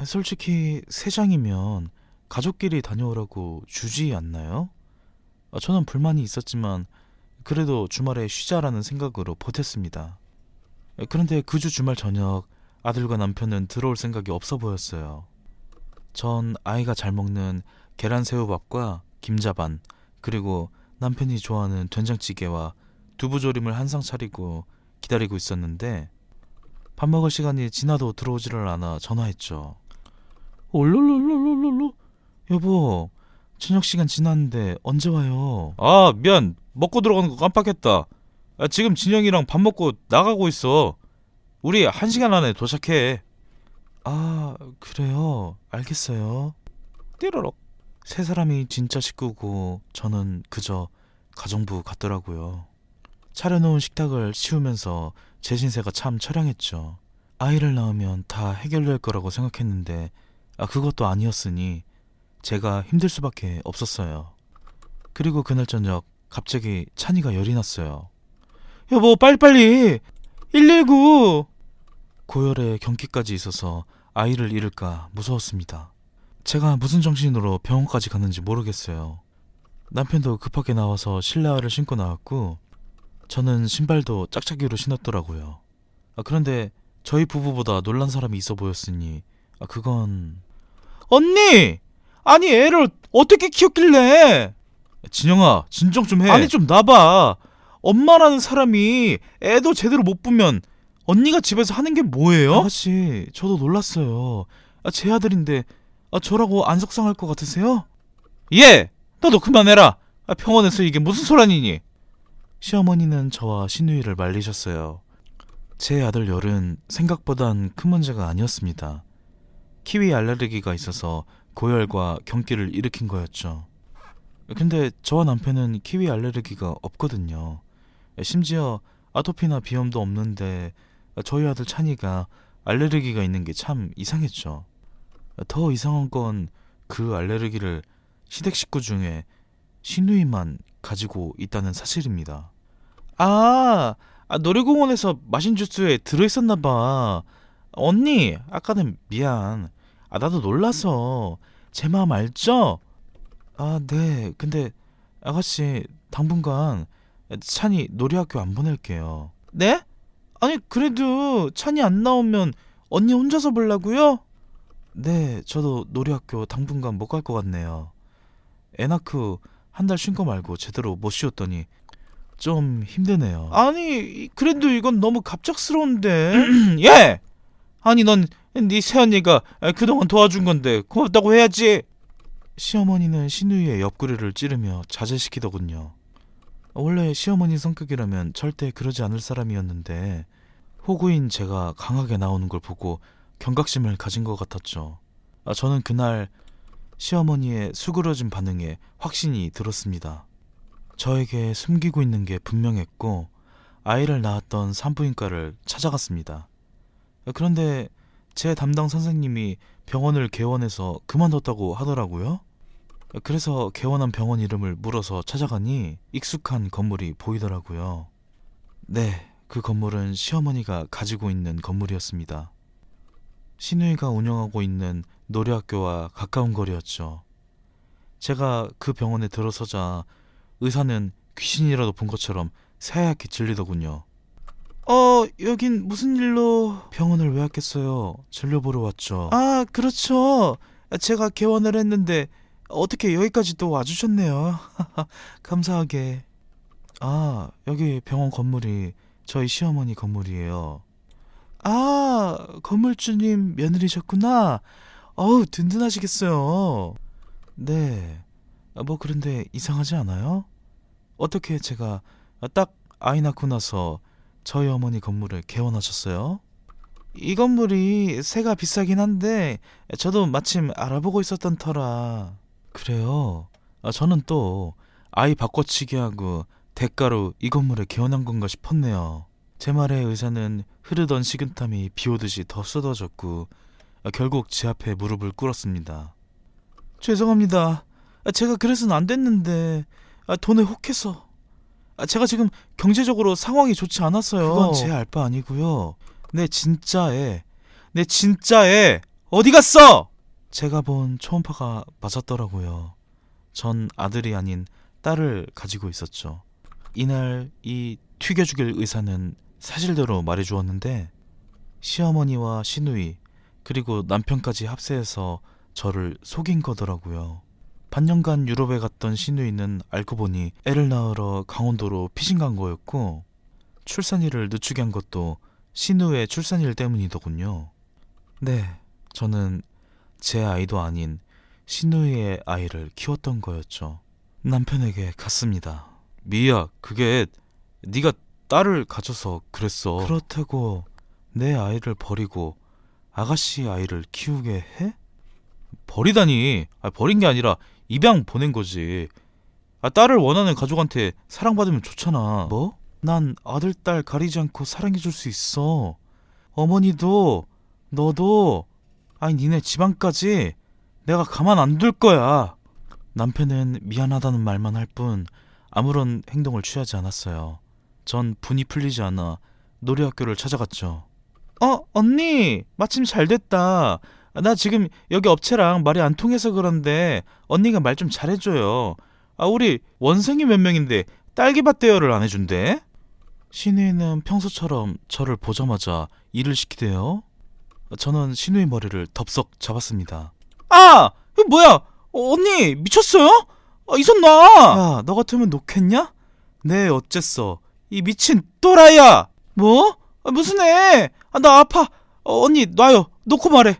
솔직히 3장이면 가족끼리 다녀오라고 주지 않나요? 저는 불만이 있었지만 그래도 주말에 쉬자라는 생각으로 보탰습니다. 그런데 그 주 주말 저녁 아들과 남편은 들어올 생각이 없어 보였어요. 전 아이가 잘 먹는 계란새우밥과 김자반, 그리고 남편이 좋아하는 된장찌개와 두부조림을 한 상 차리고 기다리고 있었는데 밥 먹을 시간이 지나도 들어오지를 않아 전화했죠. 올롤롤롤롤롤, 여보, 저녁 시간 지났는데 언제 와요? 미안, 먹고 들어가는 거 깜빡했다. 지금 진영이랑 밥 먹고 나가고 있어. 우리 1시간 안에 도착해. 그래요, 알겠어요. 띠로록. 세 사람이 진짜 식구고 저는 그저 가정부 같더라고요. 차려놓은 식탁을 치우면서 제 신세가 참 처량했죠. 아이를 낳으면 다 해결될 거라고 생각했는데 그것도 아니었으니 제가 힘들 수밖에 없었어요. 그리고 그날 저녁 갑자기 찬이가 열이 났어요. 여보, 빨리빨리 119. 고열에 경기까지 있어서 아이를 잃을까 무서웠습니다. 제가 무슨 정신으로 병원까지 갔는지 모르겠어요. 남편도 급하게 나와서 실내화를 신고 나왔고 저는 신발도 짝짝이로 신었더라고요. 그런데 저희 부부보다 놀란 사람이 있어 보였으니 그건... 언니! 아니 애를 어떻게 키웠길래? 진영아, 진정 좀 해. 아니 좀 놔봐. 엄마라는 사람이 애도 제대로 못 보면 언니가 집에서 하는 게 뭐예요? 아가씨, 저도 놀랐어요. 제 아들인데 저라고 안 속상할 것 같으세요? 예! 너도 그만해라. 병원에서 이게 무슨 소란이니? 시어머니는 저와 시누이를 말리셨어요. 제 아들 열은 생각보단 큰 문제가 아니었습니다. 키위 알레르기가 있어서 고열과 경기를 일으킨 거였죠. 근데 저와 남편은 키위 알레르기가 없거든요. 심지어 아토피나 비염도 없는데 저희 아들 찬이가 알레르기가 있는 게 참 이상했죠. 더 이상한 건 그 알레르기를 시댁 식구 중에 시누이만 가지고 있다는 사실입니다. 놀이공원에서 마신 주스에 들어있었나봐. 언니, 아까는 미안. 나도 놀라서. 제 마음 알죠? 네. 근데 아가씨, 당분간 찬이 놀이학교 안 보낼게요. 네? 아니 그래도 찬이 안 나오면 언니 혼자서 보려고요? 네, 저도 놀이학교 당분간 못 갈 것 같네요. 애 낳고 한 달 쉰 거 말고 제대로 못 쉬었더니 좀 힘드네요. 아니, 그래도 이건 너무 갑작스러운데. 예! 아니, 넌 네 새언니가 그동안 도와준 건데 고맙다고 해야지. 시어머니는 신우이의 옆구리를 찌르며 자제시키더군요. 원래 시어머니 성격이라면 절대 그러지 않을 사람이었는데 호구인 제가 강하게 나오는 걸 보고 경각심을 가진 것 같았죠. 저는 그날 시어머니의 수그러진 반응에 확신이 들었습니다. 저에게 숨기고 있는 게 분명했고 아이를 낳았던 산부인과를 찾아갔습니다. 그런데 제 담당 선생님이 병원을 개원해서 그만뒀다고 하더라고요. 그래서 개원한 병원 이름을 물어서 찾아가니 익숙한 건물이 보이더라고요. 네, 그 건물은 시어머니가 가지고 있는 건물이었습니다. 신우이가 운영하고 있는 노래학교와 가까운 거리였죠. 제가 그 병원에 들어서자 의사는 귀신이라도 본 것처럼 새하얗게 질리더군요. 여긴 무슨 일로? 병원을 왜 왔겠어요? 진료보러 왔죠. 아, 그렇죠. 제가 개원을 했는데 어떻게 여기까지 또 와주셨네요. 감사하게. 아, 여기 병원 건물이 저희 시어머니 건물이에요. 아, 건물주님 며느리셨구나. 어우, 든든하시겠어요. 네. 뭐 그런데 이상하지 않아요? 어떻게 제가 딱 아이 낳고 나서 저희 어머니 건물을 개원하셨어요? 이 건물이 세가 비싸긴 한데 저도 마침 알아보고 있었던 터라. 그래요? 저는 또 아이 바꿔치기 하고 대가로 이 건물을 개원한 건가 싶었네요. 제 말에 의사는 흐르던 식은땀이 비오듯이 더 쏟아졌고 결국 제 앞에 무릎을 꿇었습니다. 죄송합니다. 제가 그래서는 안 됐는데 돈에 혹해서. 제가 지금 경제적으로 상황이 좋지 않았어요. 그건 제 알 바 아니고요. 내 진짜 애 어디 갔어? 제가 본 초음파가 맞았더라고요. 전 아들이 아닌 딸을 가지고 있었죠. 이날 이 튀겨 죽일 의사는 사실대로 말해주었는데 시어머니와 시누이 그리고 남편까지 합세해서 저를 속인 거더라고요. 반년간 유럽에 갔던 시누이는 알고 보니 애를 낳으러 강원도로 피신 간 거였고 출산일을 늦추게 한 것도 시누의 출산일 때문이더군요. 네, 저는 제 아이도 아닌 시누이의 아이를 키웠던 거였죠. 남편에게 갔습니다. 미야, 그게 네가 딸을 가져서 그랬어. 그렇다고 내 아이를 버리고 아가씨 아이를 키우게 해? 버리다니. 버린 게 아니라 입양 보낸 거지. 딸을 원하는 가족한테 사랑받으면 좋잖아. 뭐? 난 아들, 딸 가리지 않고 사랑해줄 수 있어. 어머니도 너도 니네 집안까지 내가 가만 안 둘 거야. 남편은 미안하다는 말만 할 뿐 아무런 행동을 취하지 않았어요. 전 분이 풀리지 않아 놀이학교를 찾아갔죠. 언니, 마침 잘 됐다. 나 지금 여기 업체랑 말이 안 통해서 그런데 언니가 말 좀 잘해줘요. 우리 원생이 몇 명인데 딸기밭 대여를 안 해준대? 신우이는 평소처럼 저를 보자마자 일을 시키대요. 저는 신우이 머리를 덥석 잡았습니다. 이거 뭐야? 언니 미쳤어요? 이 손 놔! 야, 너 같으면 놓겠냐? 네, 어쨌어. 이 미친 또라이야! 뭐? 무슨 애? 나 아파. 언니 놔요. 놓고 말해.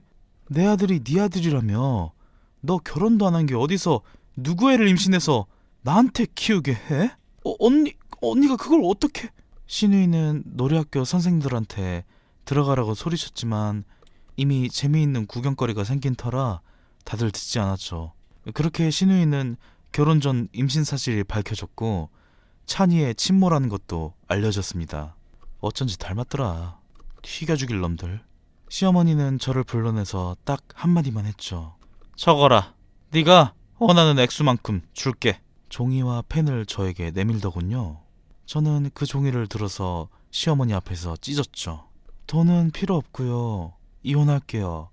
내 아들이 네 아들이라며. 너 결혼도 안 한 게 어디서 누구 애를 임신해서 나한테 키우게 해? 언니가 그걸 어떻게? 신우이는 노래학교 선생님들한테 들어가라고 소리쳤지만 이미 재미있는 구경거리가 생긴 터라 다들 듣지 않았죠. 그렇게 신우이는 결혼 전 임신 사실이 밝혀졌고 찬이의 친모라는 것도 알려졌습니다. 어쩐지 닮았더라. 튀겨 죽일 놈들. 시어머니는 저를 불러내서 딱 한마디만 했죠. 적어라. 네가 원하는 액수만큼 줄게. 종이와 펜을 저에게 내밀더군요. 저는 그 종이를 들어서 시어머니 앞에서 찢었죠. 돈은 필요 없고요. 이혼할게요.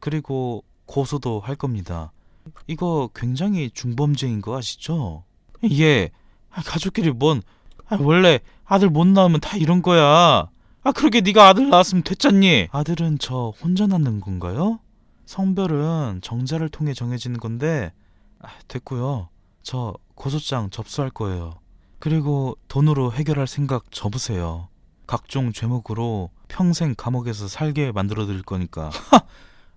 그리고 고소도 할 겁니다. 이거 굉장히 중범죄인 거 아시죠? 예. 가족끼리 원래 아들 못 낳으면 다 이런 거야. 그러게 네가 아들 낳았으면 됐잖니. 아들은 저 혼자 낳는 건가요? 성별은 정자를 통해 정해지는 건데 됐고요. 저 고소장 접수할 거예요. 그리고 돈으로 해결할 생각 접으세요. 각종 죄목으로 평생 감옥에서 살게 만들어 드릴 거니까.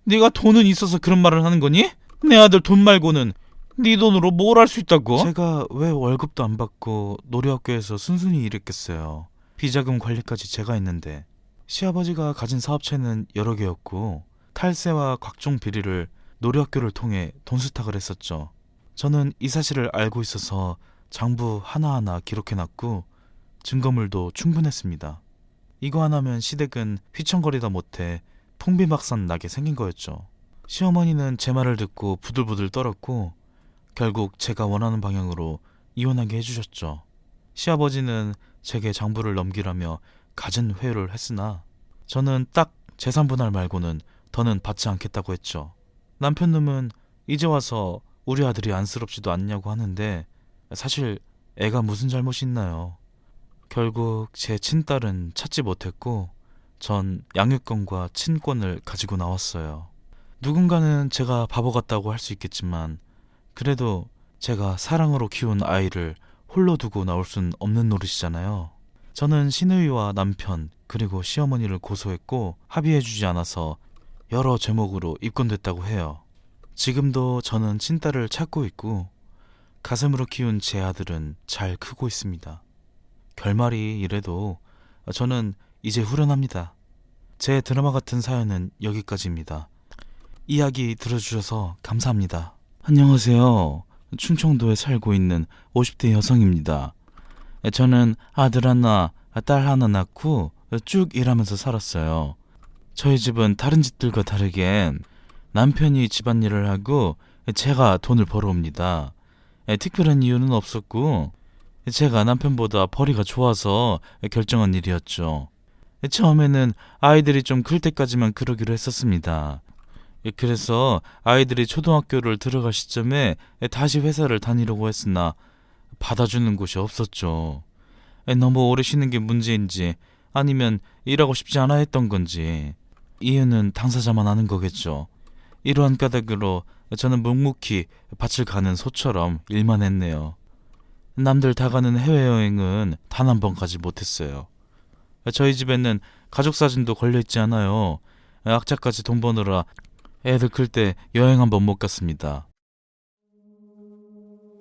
네가 돈은 있어서 그런 말을 하는 거니? 내 아들 돈 말고는 네 돈으로 뭘 할 수 있다고? 제가 왜 월급도 안 받고 놀이학교에서 순순히 일했겠어요. 비자금 관리까지 제가 했는데. 시아버지가 가진 사업체는 여러 개였고 탈세와 각종 비리를 놀이학교를 통해 돈 수탁을 했었죠. 저는 이 사실을 알고 있어서 장부 하나하나 기록해놨고 증거물도 충분했습니다. 이거 하나면 시댁은 휘청거리다 못해 풍비박산 나게 생긴 거였죠. 시어머니는 제 말을 듣고 부들부들 떨었고 결국 제가 원하는 방향으로 이혼하게 해주셨죠. 시아버지는 제게 장부를 넘기라며 갖은 회유를 했으나 저는 딱 재산 분할 말고는 더는 받지 않겠다고 했죠. 남편 놈은 이제 와서 우리 아들이 안쓰럽지도 않냐고 하는데 사실 애가 무슨 잘못이 있나요? 결국 제 친딸은 찾지 못했고 전 양육권과 친권을 가지고 나왔어요. 누군가는 제가 바보 같다고 할 수 있겠지만 그래도 제가 사랑으로 키운 아이를 홀로 두고 나올 순 없는 노릇이잖아요. 저는 신우이와 남편 그리고 시어머니를 고소했고 합의해주지 않아서 여러 제목으로 입건됐다고 해요. 지금도 저는 친딸을 찾고 있고 가슴으로 키운 제 아들은 잘 크고 있습니다. 결말이 이래도 저는 이제 후련합니다. 제 드라마 같은 사연은 여기까지입니다. 이야기 들어주셔서 감사합니다. 안녕하세요. 충청도에 살고 있는 50대 여성입니다. 저는 아들 하나, 딸 하나 낳고 쭉 일하면서 살았어요. 저희 집은 다른 집들과 다르게 남편이 집안일을 하고 제가 돈을 벌어옵니다. 특별한 이유는 없었고 제가 남편보다 벌이가 좋아서 결정한 일이었죠. 처음에는 아이들이 좀 클 때까지만 그러기로 했었습니다. 그래서 아이들이 초등학교를 들어갈 시점에 다시 회사를 다니려고 했으나 받아주는 곳이 없었죠. 너무 오래 쉬는 게 문제인지 아니면 일하고 싶지 않아 했던 건지 이유는 당사자만 아는 거겠죠. 이러한 까닭으로 저는 묵묵히 밭을 가는 소처럼 일만 했네요. 남들 다 가는 해외여행은 단 한 번 가지 못했어요. 저희 집에는 가족 사진도 걸려있지 않아요. 악착같이 돈 버느라 애들 클 때 여행 한 번 못 갔습니다.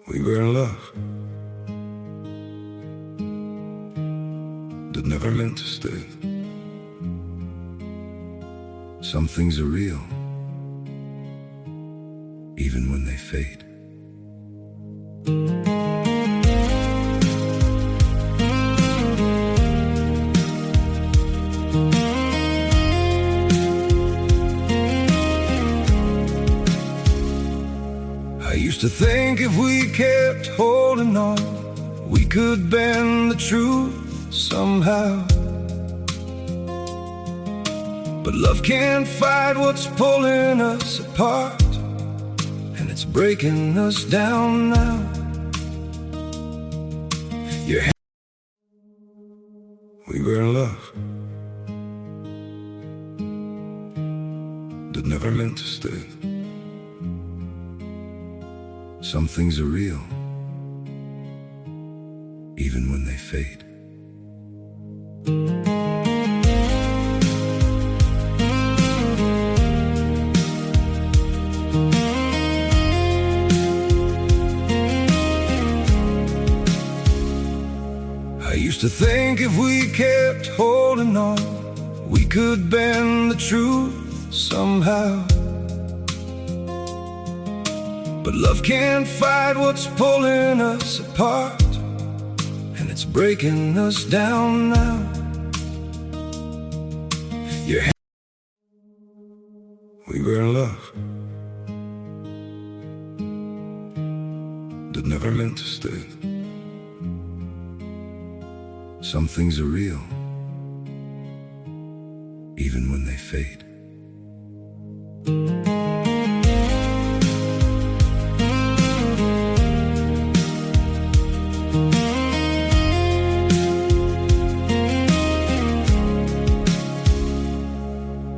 We were in love that never meant to stay. Some things are real even when they fade. I used to think if we kept holding on, we could bend the truth somehow. But love can't fight what's pulling us apart, and it's breaking us down now. We were in love that never meant to stay. Some things are real even when they fade. I used to think if we kept holding on, we could bend the truth somehow. But love can't fight what's pulling us apart, and it's breaking us down now. We were in love that never meant to stay. Some things are real even when they fade.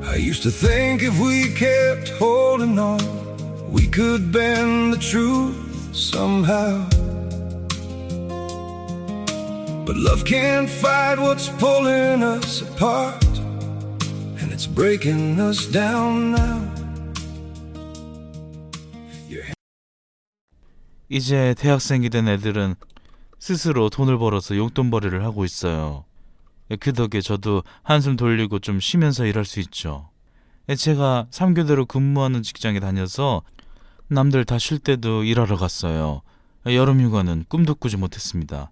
I used to think if we kept holding on, we could bend the truth somehow. But love can't fight what's pulling us apart, and it's breaking us down now. 이제 대학생이 된 애들은 스스로 돈을 벌어서 용돈벌이를 하고 있어요. 그 덕에 저도 한숨 돌리고 좀 쉬면서 일할 수 있죠. 제가 3교대로 근무하는 직장에 다녀서 남들 다 쉴 때도 일하러 갔어요. 여름휴가는 꿈도 꾸지 못했습니다.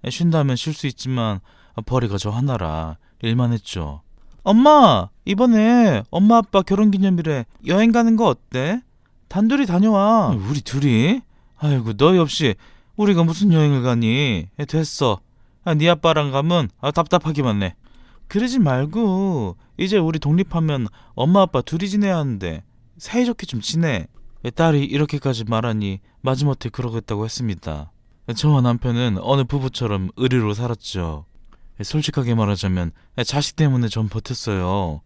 쉰다면 쉴 수 있지만 벌이가 저 하나라 일만 했죠. 엄마, 이번에 엄마 아빠 결혼기념일에 여행 가는 거 어때? 단둘이 다녀와. 우리 둘이? 아이고, 너희 없이 우리가 무슨 여행을 가니? 됐어. 네 아빠랑 가면 답답하기만 해. 그러지 말고 이제 우리 독립하면 엄마 아빠 둘이 지내야 하는데 사이좋게 좀 지내. 딸이 이렇게까지 말하니 마지못해 그러겠다고 했습니다. 저와 남편은 어느 부부처럼 의리로 살았죠. 솔직하게 말하자면 자식 때문에 전 버텼어요.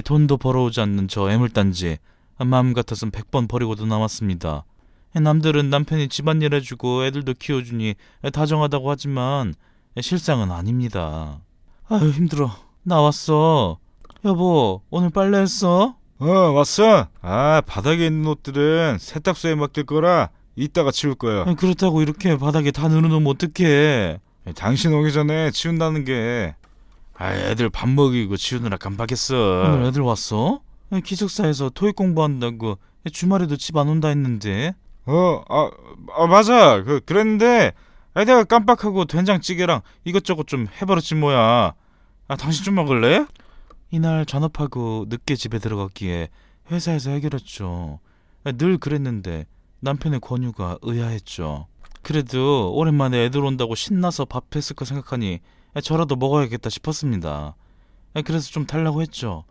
돈도 벌어오지 않는 저 애물단지 마음 같아선 100번 버리고도 남았습니다. 남들은 남편이 집안일 해주고 애들도 키워주니 다정하다고 하지만 실상은 아닙니다. 아유, 힘들어. 나 왔어. 여보, 오늘 빨래했어? 왔어? 바닥에 있는 옷들은 세탁소에 맡길 거라 이따가 치울 거야. 그렇다고 이렇게 바닥에 다 늘어놓으면 어떡해. 당신 오기 전에 치운다는 게. 애들 밥 먹이고 치우느라 깜빡했어. 오늘 애들 왔어? 기숙사에서 토익 공부한다고 주말에도 집 안 온다 했는데. 맞아. 그랬는데 내가 깜빡하고 된장찌개랑 이것저것 좀 해버렸지 뭐야. 당신 좀 먹을래? 이날 전업하고 늦게 집에 들어갔기에 회사에서 해결했죠. 늘 그랬는데 남편의 권유가 의아했죠. 그래도 오랜만에 애들 온다고 신나서 밥 했을 거 생각하니 저라도 먹어야겠다 싶었습니다. 그래서 좀 달라고 했죠.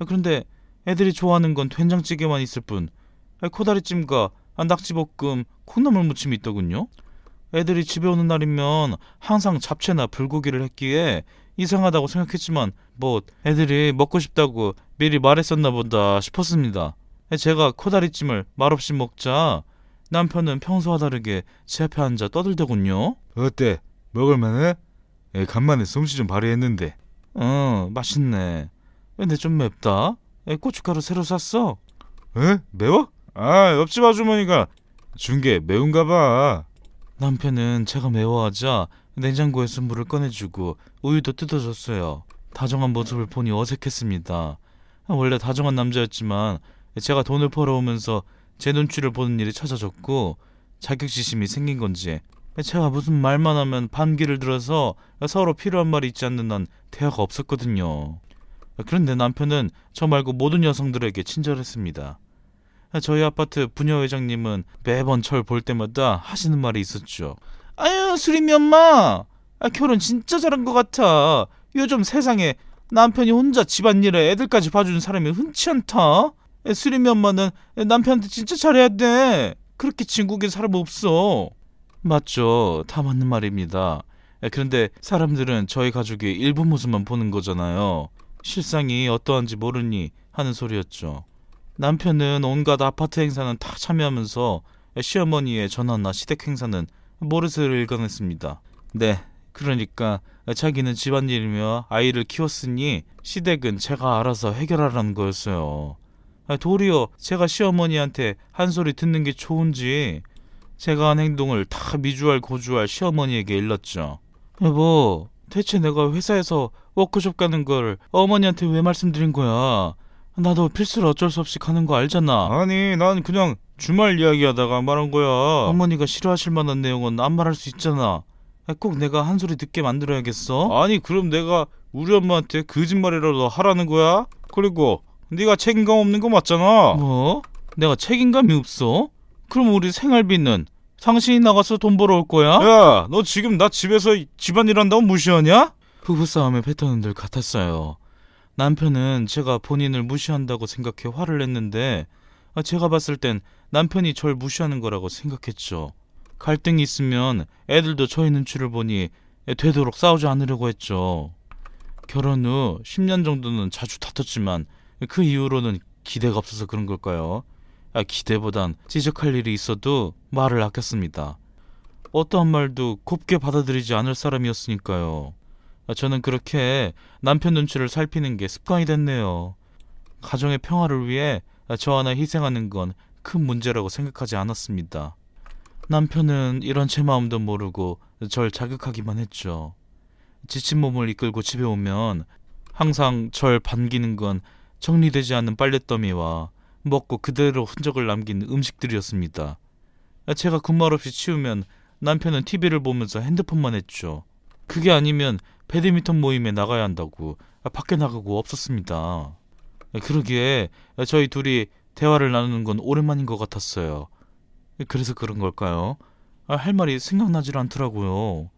그런데 애들이 좋아하는 건 된장찌개만 있을 뿐 코다리찜과 낙지볶음, 콩나물 무침이 있더군요. 애들이 집에 오는 날이면 항상 잡채나 불고기를 했기에 이상하다고 생각했지만 뭐 애들이 먹고 싶다고 미리 말했었나 보다 싶었습니다. 제가 코다리찜을 말없이 먹자 남편은 평소와 다르게 제 앞에 앉아 떠들더군요. 어때? 먹을만해? 간만에 솜씨 좀 발휘했는데. 맛있네. 근데 좀 맵다. 고춧가루 새로 샀어? 매워? 옆집 아주머니가 준 게 매운가 봐. 남편은 제가 매워하자 냉장고에서 물을 꺼내주고 우유도 뜯어줬어요. 다정한 모습을 보니 어색했습니다. 원래 다정한 남자였지만 제가 돈을 벌어오면서 제 눈치를 보는 일이 찾아졌고 자격지심이 생긴 건지 제가 무슨 말만 하면 반기를 들어서 서로 필요한 말이 있지 않는 한 대화가 없었거든요. 그런데 남편은 저 말고 모든 여성들에게 친절했습니다. 저희 아파트 부녀회장님은 매번 절 볼 때마다 하시는 말이 있었죠. 아유, 수림이 엄마, 결혼 진짜 잘한 것 같아. 요즘 세상에 남편이 혼자 집안일에 애들까지 봐주는 사람이 흔치 않다. 수림이 엄마는 남편한테 진짜 잘해야 돼. 그렇게 진국에 사람 없어. 맞죠, 다 맞는 말입니다. 그런데 사람들은 저희 가족의 일부 모습만 보는 거잖아요. 실상이 어떠한지 모르니 하는 소리였죠. 남편은 온갖 아파트 행사는 다 참여하면서 시어머니의 전화나 시댁 행사는 모르쇠를 읽어냈습니다. 네, 그러니까 자기는 집안일이며 아이를 키웠으니 시댁은 제가 알아서 해결하라는 거였어요. 도리어 제가 시어머니한테 한 소리 듣는 게 좋은지 제가 한 행동을 다 미주알 고주알 시어머니에게 일렀죠. 여보, 대체 내가 회사에서 워크숍 가는 걸 어머니한테 왜 말씀드린 거야? 나도 필수로 어쩔 수 없이 가는 거 알잖아. 아니, 난 그냥 주말 이야기하다가 말한 거야. 어머니가 싫어하실 만한 내용은 안 말할 수 있잖아. 꼭 내가 한 소리 듣게 만들어야겠어? 아니, 그럼 내가 우리 엄마한테 거짓말이라도 하라는 거야? 그리고 네가 책임감 없는 거 맞잖아. 뭐? 내가 책임감이 없어? 그럼 우리 생활비는 당신이 나가서 돈 벌어올 거야? 야, 너 지금 나 집에서 집안일 한다고 무시하냐? 부부싸움의 패턴은 늘 같았어요. 남편은 제가 본인을 무시한다고 생각해 화를 냈는데 제가 봤을 땐 남편이 절 무시하는 거라고 생각했죠. 갈등이 있으면 애들도 저희 눈치를 보니 되도록 싸우지 않으려고 했죠. 결혼 후 10년 정도는 자주 다퉜지만 그 이후로는 기대가 없어서 그런 걸까요? 기대보단 지적할 일이 있어도 말을 아꼈습니다. 어떠한 말도 곱게 받아들이지 않을 사람이었으니까요. 저는 그렇게 남편 눈치를 살피는 게 습관이 됐네요. 가정의 평화를 위해 저 하나 희생하는 건 큰 문제라고 생각하지 않았습니다. 남편은 이런 제 마음도 모르고 절 자극하기만 했죠. 지친 몸을 이끌고 집에 오면 항상 절 반기는 건 정리되지 않은 빨랫더미와 먹고 그대로 흔적을 남긴 음식들이었습니다. 제가 군말 없이 치우면 남편은 TV를 보면서 핸드폰만 했죠. 그게 아니면 배드민턴 모임에 나가야 한다고 밖에 나가고 없었습니다. 그러기에 저희 둘이 대화를 나누는 건 오랜만인 것 같았어요. 그래서 그런 걸까요? 할 말이 생각나질 않더라고요.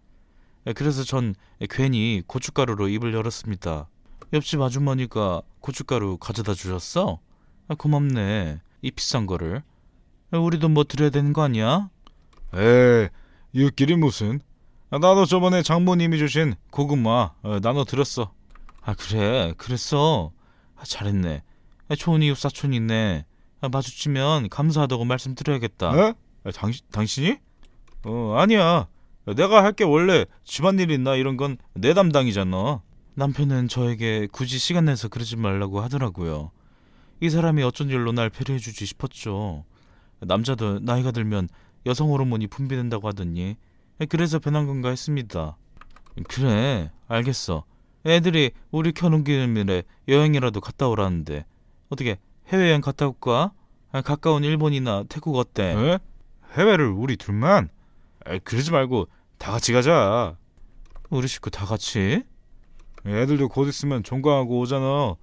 그래서 전 괜히 고춧가루로 입을 열었습니다. 옆집 아주머니가 고춧가루 가져다 주셨어? 고맙네. 이 비싼 거를. 우리도 뭐 드려야 되는 거 아니야? 에이, 이웃끼리 무슨? 나도 저번에 장모님이 주신 고구마 나눠 드렸어. 그래, 그랬어. 잘했네. 좋은 이웃 사촌이 있네. 마주치면 감사하다고 말씀드려야겠다. 에? 당신이? 아니야. 내가 할 게 원래 집안일이나 이런 건 내 담당이잖아. 남편은 저에게 굳이 시간 내서 그러지 말라고 하더라고요. 이 사람이 어쩐 일로 날 배려해주지 싶었죠. 남자도 나이가 들면 여성 호르몬이 분비된다고 하더니 그래서 변한 건가 했습니다. 그래, 알겠어. 애들이 우리 켜놓은 김에 여행이라도 갔다 오라는데 어떻게 해외여행 갔다 올까? 가까운 일본이나 태국 어때? 에? 해외를 우리 둘만? 그러지 말고 다 같이 가자. 우리 식구 다 같이? 애들도 곧 있으면 종강하고 오잖아.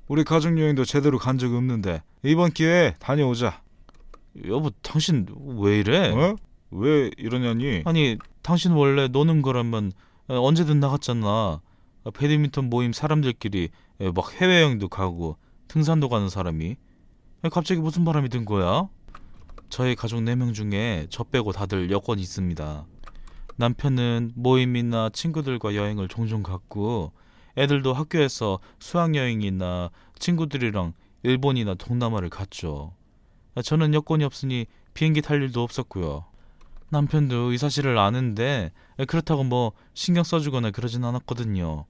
우리 가족여행도 제대로 간 적이 없는데 이번 기회에 다녀오자. 여보, 당신 왜 이래? 왜 이러냐니? 아니, 당신 원래 노는 거라면 언제든 나갔잖아. 배드민턴 모임 사람들끼리 막 해외여행도 가고 등산도 가는 사람이 갑자기 무슨 바람이 든 거야? 저희 가족 4명 중에 저 빼고 다들 여권이 있습니다. 남편은 모임이나 친구들과 여행을 종종 갔고 애들도 학교에서 수학여행이나 친구들이랑 일본이나 동남아를 갔죠. 저는 여권이 없으니 비행기 탈 일도 없었고요. 남편도 이 사실을 아는데 그렇다고 뭐 신경 써주거나 그러진 않았거든요.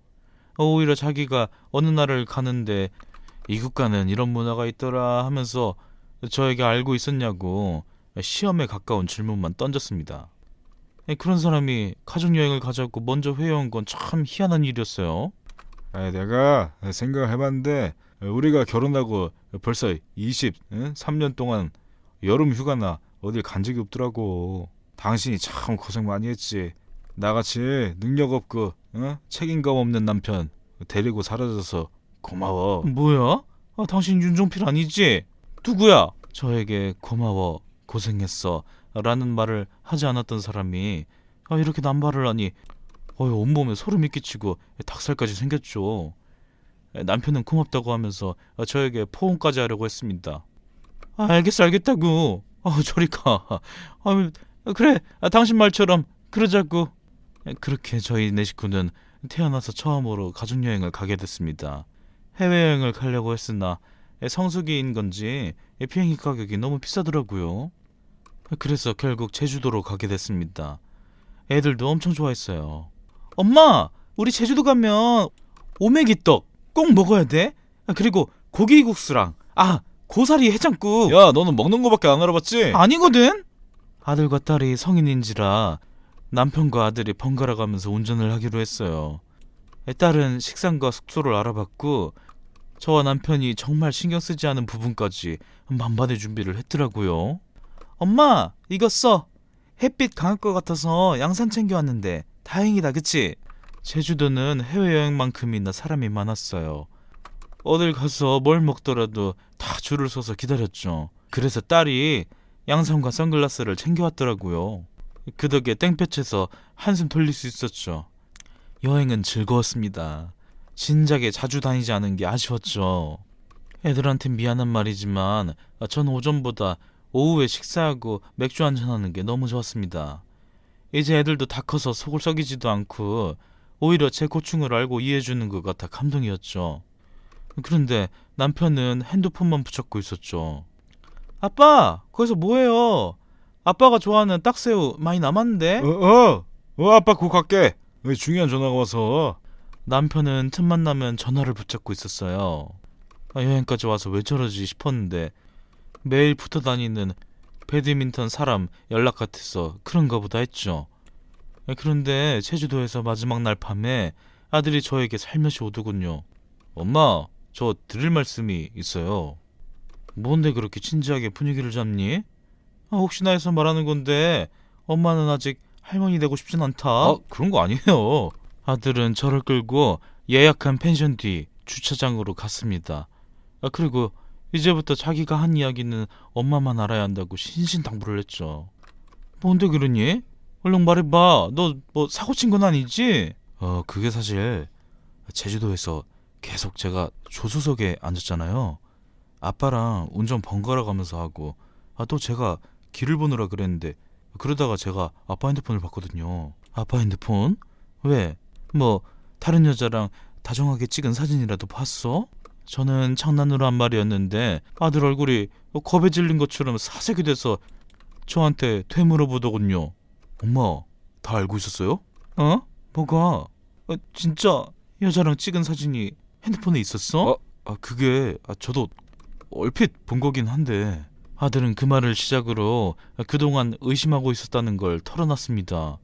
오히려 자기가 어느 나라를 가는데 이 국가는 이런 문화가 있더라 하면서 저에게 알고 있었냐고 시험에 가까운 질문만 던졌습니다. 그런 사람이 가족여행을 가자고 먼저 회유한 건 참 희한한 일이었어요. 내가 생각해봤는데 우리가 결혼하고 벌써 23년 동안 여름 휴가나 어딜 간 적이 없더라고. 당신이 참 고생 많이 했지. 나같이 능력 없고 책임감 없는 남편 데리고 사라져서 고마워. 뭐야? 당신 윤종필 아니지? 누구야? 저에게 고마워, 고생했어 라는 말을 하지 않았던 사람이 이렇게 남발을 하니 온몸에 소름이 끼치고 닭살까지 생겼죠. 남편은 고맙다고 하면서 저에게 포옹까지 하려고 했습니다. 알겠어, 알겠다고. 저리 가. 그래, 당신 말처럼 그러자고. 그렇게 저희 4식구는 태어나서 처음으로 가족여행을 가게 됐습니다. 해외여행을 가려고 했으나 성수기인 건지 비행기 가격이 너무 비싸더라고요. 그래서 결국 제주도로 가게 됐습니다. 애들도 엄청 좋아했어요. 엄마, 우리 제주도 가면 오메기떡 꼭 먹어야 돼. 그리고 고기국수랑 고사리 해장국. 야, 너는 먹는 거밖에 안 알아봤지? 아니거든. 아들과 딸이 성인인지라 남편과 아들이 번갈아 가면서 운전을 하기로 했어요. 딸은 식상과 숙소를 알아봤고 저와 남편이 정말 신경 쓰지 않은 부분까지 만반의 준비를 했더라고요. 엄마, 이거 써. 햇빛 강할 것 같아서 양산 챙겨왔는데 다행이다, 그치? 제주도는 해외여행만큼이나 사람이 많았어요. 어딜 가서 뭘 먹더라도 다 줄을 서서 기다렸죠. 그래서 딸이 양산과 선글라스를 챙겨왔더라고요. 그 덕에 땡볕에서 한숨 돌릴 수 있었죠. 여행은 즐거웠습니다. 진작에 자주 다니지 않은 게 아쉬웠죠. 애들한텐 미안한 말이지만 전 오전보다 오후에 식사하고 맥주 한잔하는 게 너무 좋았습니다. 이제 애들도 다 커서 속을 썩이지도 않고 오히려 제 고충을 알고 이해해주는 것 같아 감동이었죠. 그런데 남편은 핸드폰만 붙잡고 있었죠. 아빠, 거기서 뭐해요? 아빠가 좋아하는 딱새우 많이 남았는데? 아빠 곧 갈게. 중요한 전화가 와서. 남편은 틈만 나면 전화를 붙잡고 있었어요. 여행까지 와서 왜 저러지 싶었는데 매일 붙어 다니는 배드민턴 사람 연락 같아서 그런가 보다 했죠. 그런데 제주도에서 마지막 날 밤에 아들이 저에게 살며시 오더군요. 엄마, 저 드릴 말씀이 있어요. 뭔데 그렇게 진지하게 분위기를 잡니? 혹시나 해서 말하는 건데 엄마는 아직 할머니 되고 싶진 않다. 그런 거 아니에요. 아들은 저를 끌고 예약한 펜션 뒤 주차장으로 갔습니다. 그리고 이제부터 자기가 한 이야기는 엄마만 알아야 한다고 신신당부를 했죠. 뭔데 그러니? 얼른 말해봐. 너 뭐 사고 친 건 아니지? 그게 사실 제주도에서 계속 제가 조수석에 앉았잖아요. 아빠랑 운전 번갈아 가면서 하고 또 제가 길을 보느라 그랬는데 그러다가 제가 아빠 핸드폰을 봤거든요. 아빠 핸드폰? 왜? 뭐 다른 여자랑 다정하게 찍은 사진이라도 봤어? 저는 장난으로 한 말이었는데 아들 얼굴이 겁에 질린 것처럼 사색이 돼서 저한테 되물어보더군요. 엄마, 다 알고 있었어요? 뭐가? 진짜 여자랑 찍은 사진이 핸드폰에 있었어? 그게 저도 얼핏 본 거긴 한데. 아들은 그 말을 시작으로 그동안 의심하고 있었다는 걸 털어놨습니다.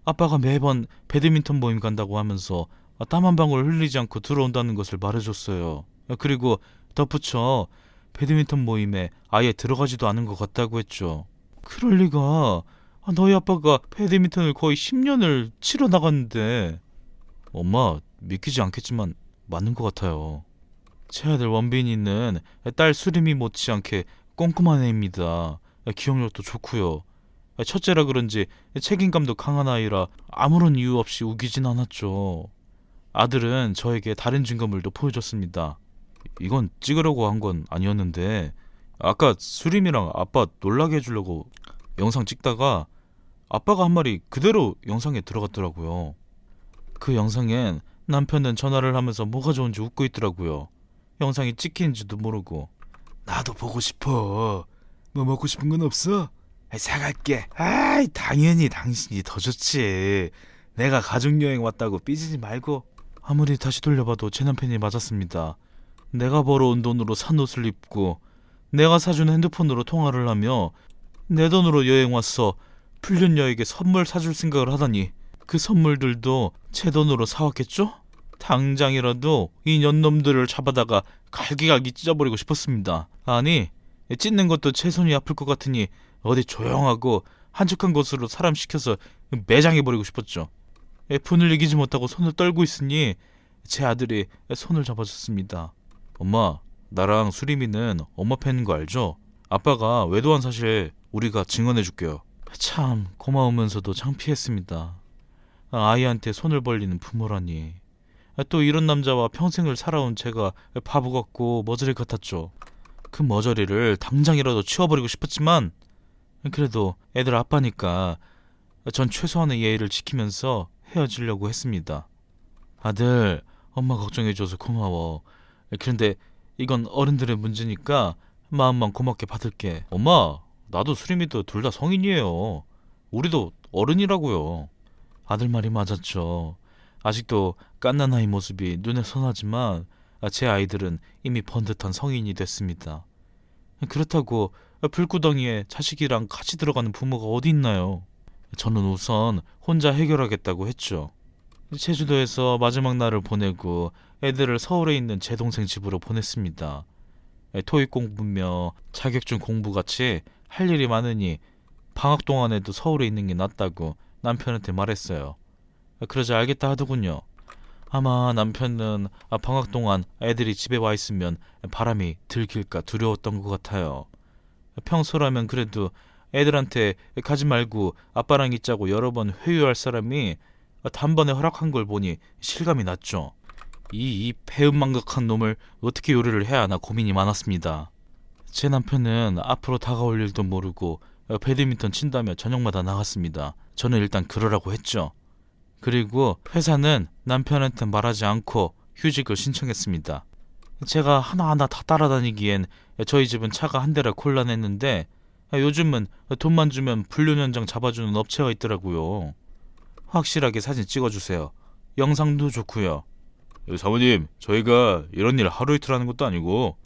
아빠가 매번 배드민턴 모임 간다고 하면서 땀 한 방울 흘리지 않고 들어온다는 것을 말해줬어요. 그리고 덧붙여 배드민턴 모임에 아예 들어가지도 않은 것 같다고 했죠. 그럴 리가. 너희 아빠가 배드민턴을 거의 10년을 치러 나갔는데. 엄마, 믿기지 않겠지만 맞는 것 같아요. 제 아들 원빈이는 딸 수림이 못지않게 꼼꼼한 애입니다. 기억력도 좋고요. 첫째라 그런지 책임감도 강한 아이라 아무런 이유 없이 우기진 않았죠. 아들은 저에게 다른 증거물도 보여줬습니다. 이건 찍으려고 한 건 아니었는데 아까 수림이랑 아빠 놀라게 해주려고 영상 찍다가 아빠가 한 말이 그대로 영상에 들어갔더라고요. 그 영상엔 남편은 전화를 하면서 뭐가 좋은지 웃고 있더라고요. 영상이 찍히는지도 모르고. 나도 보고 싶어. 뭐 먹고 싶은 건 없어? 사갈게. 당연히 당신이 더 좋지. 내가 가족여행 왔다고 삐지지 말고. 아무리 다시 돌려봐도 제 남편이 맞았습니다. 내가 벌어온 돈으로 산 옷을 입고 내가 사준 핸드폰으로 통화를 하며 내 돈으로 여행 왔어 풀륜녀에게 선물 사줄 생각을 하다니 그 선물들도 제 돈으로 사왔겠죠? 당장이라도 이 년놈들을 잡아다가 갈기갈기 찢어버리고 싶었습니다. 아니, 찢는 것도 제 손이 아플 것 같으니 어디 조용하고 한적한 곳으로 사람 시켜서 매장해버리고 싶었죠. 분을 이기지 못하고 손을 떨고 있으니 제 아들이 손을 잡아줬습니다. 엄마, 나랑 수림이는 엄마 팬인 거 알죠? 아빠가 외도한 사실 우리가 증언해줄게요. 참 고마우면서도 창피했습니다. 아이한테 손을 벌리는 부모라니. 또 이런 남자와 평생을 살아온 제가 바보 같고 머저리 같았죠. 그 머저리를 당장이라도 치워버리고 싶었지만 그래도 애들 아빠니까 전 최소한의 예의를 지키면서 헤어지려고 했습니다. 아들, 엄마 걱정해줘서 고마워. 그런데 이건 어른들의 문제니까 마음만 고맙게 받을게. 엄마, 나도 수림이도 둘 다 성인이에요. 우리도 어른이라고요. 아들 말이 맞았죠. 아직도 갓난아이 모습이 눈에 선하지만 제 아이들은 이미 번듯한 성인이 됐습니다. 그렇다고 불구덩이에 자식이랑 같이 들어가는 부모가 어디 있나요? 저는 우선 혼자 해결하겠다고 했죠. 제주도에서 마지막 날을 보내고 애들을 서울에 있는 제 동생 집으로 보냈습니다. 토익 공부며 자격증 공부같이 할 일이 많으니 방학 동안에도 서울에 있는 게 낫다고 남편한테 말했어요. 그러자 알겠다 하더군요. 아마 남편은 방학 동안 애들이 집에 와 있으면 바람이 들킬까 두려웠던 것 같아요. 평소라면 그래도 애들한테 가지 말고 아빠랑 있자고 여러 번 회유할 사람이 단번에 허락한 걸 보니 실감이 났죠. 이 배은망덕한 놈을 어떻게 요리를 해야 하나 고민이 많았습니다. 제 남편은 앞으로 다가올 일도 모르고 배드민턴 친다며 저녁마다 나갔습니다. 저는 일단 그러라고 했죠. 그리고 회사는 남편한테 말하지 않고 휴직을 신청했습니다. 제가 하나하나 다 따라다니기엔 저희 집은 차가 한 대라 곤란했는데 요즘은 돈만 주면 불륜 현장 잡아주는 업체가 있더라고요. 확실하게 사진 찍어주세요. 영상도 좋고요. 사모님, 저희가 이런 일 하루 이틀 하는 것도 아니고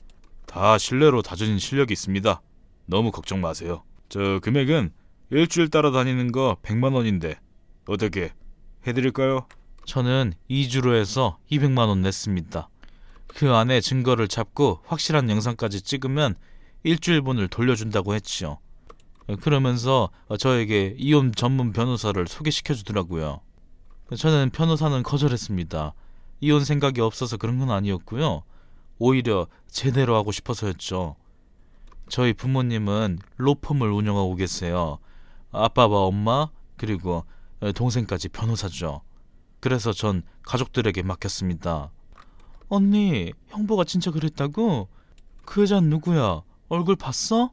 다 실내로 다져진 실력이 있습니다. 너무 걱정 마세요. 저 금액은 일주일 따라다니는 거 100만 원인데 어떻게 해드릴까요? 저는 2주로 해서 200만 원 냈습니다. 그 안에 증거를 잡고 확실한 영상까지 찍으면 일주일분을 돌려준다고 했지요. 그러면서 저에게 이혼 전문 변호사를 소개시켜 주더라고요. 저는 변호사는 거절했습니다. 이혼 생각이 없어서 그런 건 아니었고요. 오히려 제대로 하고 싶어서였죠. 저희 부모님은 로펌을 운영하고 계세요. 아빠와 엄마 그리고 동생까지 변호사죠. 그래서 전 가족들에게 맡겼습니다. 언니, 형부가 진짜 그랬다고? 그 여자는 누구야? 얼굴 봤어?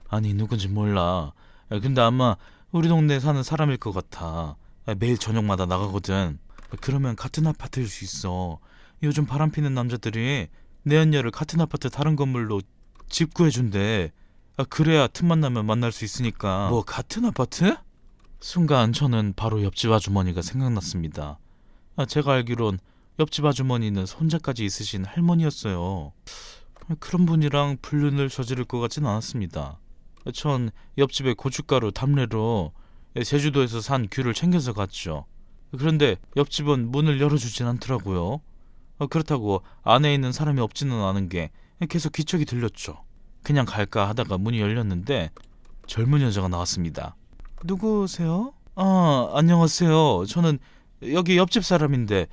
아니, 누군지 몰라. 근데 아마 우리 동네에 사는 사람일 것 같아. 매일 저녁마다 나가거든. 그러면 같은 아파트일 수 있어. 요즘 바람피는 남자들이 내연녀를 같은 아파트 다른 건물로 집 구해준대. 그래야 틈만 나면 만날 수 있으니까. 뭐 같은 아파트? 순간 저는 바로 옆집 아주머니가 생각났습니다. 제가 알기론 옆집 아주머니는 손자까지 있으신 할머니였어요. 그런 분이랑 불륜을 저지를 것 같진 않았습니다. 전 옆집에 고춧가루 담례로 제주도에서 산 귤을 챙겨서 갔죠. 그런데 옆집은 문을 열어주진 않더라고요. 그렇다고 안에 있는 사람이 없지는 않은 게 계속 기척이 들렸죠. 그냥 갈까 하다가 문이 열렸는데 젊은 여자가 나왔습니다. 누구세요? 안녕하세요. 저는 여기 옆집 사람인데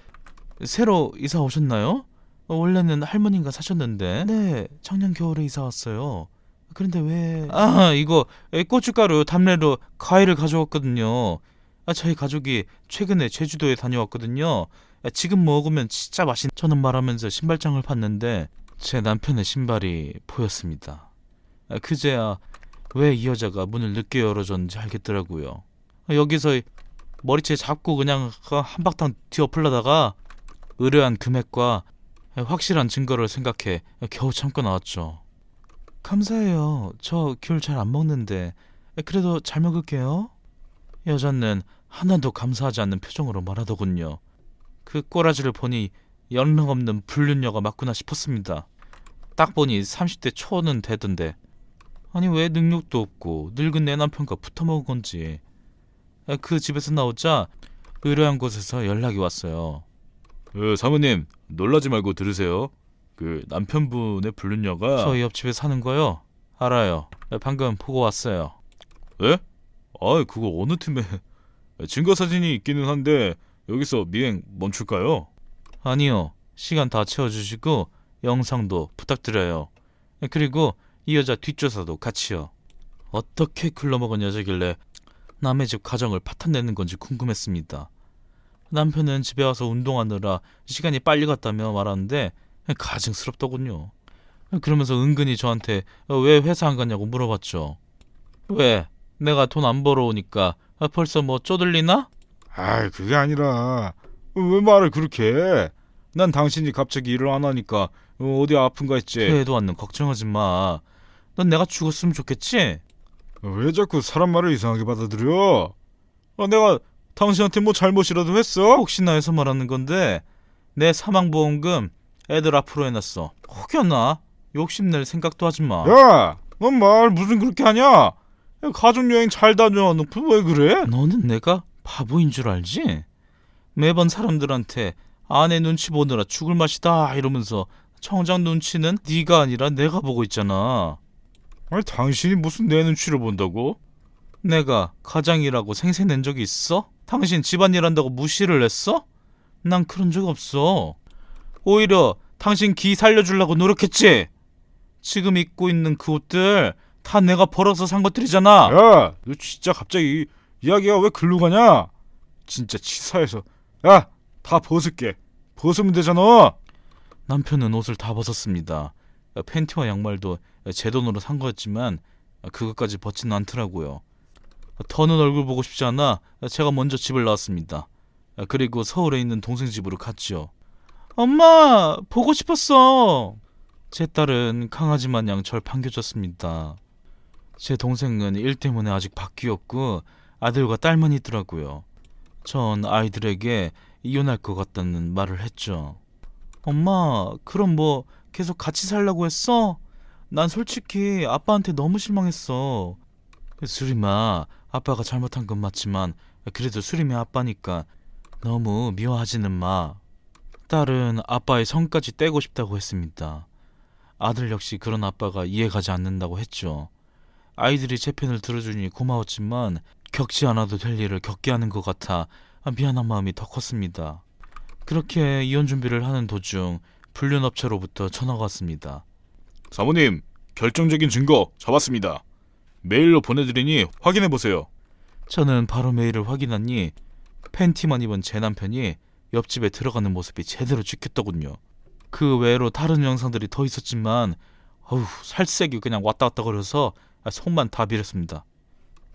새로 이사 오셨나요? 원래는 할머니가 사셨는데. 네, 작년 겨울에 이사 왔어요. 그런데 왜... 이거 고춧가루 담례로 과일을 가져왔거든요. 저희 가족이 최근에 제주도에 다녀왔거든요. 지금 먹으면 진짜 맛있는... 저는 말하면서 신발장을 봤는데 제 남편의 신발이 보였습니다. 그제야 왜 이 여자가 문을 늦게 열어줬는지 알겠더라고요. 여기서 머리채 잡고 그냥 한바탕 뒤엎으려다가 의뢰한 금액과 확실한 증거를 생각해 겨우 참고 나왔죠. 감사해요. 저 귤 잘 안 먹는데 그래도 잘 먹을게요. 여자는 하나도 감사하지 않는 표정으로 말하더군요. 그 꼬라지를 보니 연락없는 불륜녀가 맞구나 싶었습니다. 딱 보니 30대 초는 되던데 아니 왜 능력도 없고 늙은 내 남편과 붙어먹은 건지. 그 집에서 나오자 의뢰한 곳에서 연락이 왔어요. 사모님, 놀라지 말고 들으세요. 그 남편분의 불륜녀가 저희 옆집에 사는 거요? 알아요. 방금 보고 왔어요. 예? 그거 어느 틈에 증거 사진이 있기는 한데 여기서 미행 멈출까요? 아니요. 시간 다 채워주시고 영상도 부탁드려요. 그리고 이 여자 뒷조사도 같이요. 어떻게 글러먹은 여자길래 남의 집 가정을 파탄내는 건지 궁금했습니다. 남편은 집에 와서 운동하느라 시간이 빨리 갔다며 말하는데 가증스럽더군요. 그러면서 은근히 저한테 왜 회사 안 갔냐고 물어봤죠. 왜? 내가 돈 안 벌어오니까 벌써 뭐 쪼들리나? 그게 아니라 왜 말을 그렇게 해? 난 당신이 갑자기 일을 안 하니까 어디 아픈가 했지. 해도 않는 걱정하지 마. 넌 내가 죽었으면 좋겠지? 왜 자꾸 사람 말을 이상하게 받아들여? 내가 당신한테 뭐 잘못이라도 했어? 혹시나 해서 말하는 건데 내 사망보험금 애들 앞으로 해놨어. 혹여나 욕심낼 생각도 하지 마. 야, 넌 말 무슨 그렇게 하냐? 야, 가족여행 잘 다녀. 너 왜 그래? 너는 내가 바보인 줄 알지? 매번 사람들한테 아내 눈치 보느라 죽을 맛이다 이러면서 청장 눈치는 네가 아니라 내가 보고 있잖아. 아니 당신이 무슨 내 눈치를 본다고? 내가 가장이라고 생색낸 적이 있어? 당신 집안일 한다고 무시를 했어? 난 그런 적 없어. 오히려 당신 기 살려주려고 노력했지? 지금 입고 있는 그 옷들 다 내가 벌어서 산 것들이잖아. 야, 너 진짜 갑자기 이야기가 왜 글로 가냐? 진짜 치사해서. 야, 다 벗을게. 벗으면 되잖아. 남편은 옷을 다 벗었습니다. 팬티와 양말도 제 돈으로 산 거였지만 그것까지 벗지는 않더라고요. 더는 얼굴 보고 싶지 않아 제가 먼저 집을 나왔습니다. 그리고 서울에 있는 동생 집으로 갔지요. 엄마, 보고 싶었어. 제 딸은 강아지 마냥 절 반겨줬습니다. 제 동생은 일 때문에 아직 바뀌었고 아들과 딸만 있더라고요. 전 아이들에게 이혼할 것 같다는 말을 했죠. 엄마, 그럼 뭐 계속 같이 살려고 했어? 난 솔직히 아빠한테 너무 실망했어. 수림아, 아빠가 잘못한 건 맞지만 그래도 수림이 아빠니까 너무 미워하지는 마. 딸은 아빠의 성까지 떼고 싶다고 했습니다. 아들 역시 그런 아빠가 이해가지 않는다고 했죠. 아이들이 제 편을 들어주니 고마웠지만 겪지 않아도 될 일을 겪게 하는 것 같아 미안한 마음이 더 컸습니다. 그렇게 이혼 준비를 하는 도중 불륜업체로부터 전화가 왔습니다. 사모님, 결정적인 증거 잡았습니다. 메일로 보내드리니 확인해보세요. 저는 바로 메일을 확인하니 팬티만 입은 제 남편이 옆집에 들어가는 모습이 제대로 찍혔더군요. 그 외로 다른 영상들이 더 있었지만 살색이 그냥 왔다 갔다 거려서 손만 다 비렸습니다.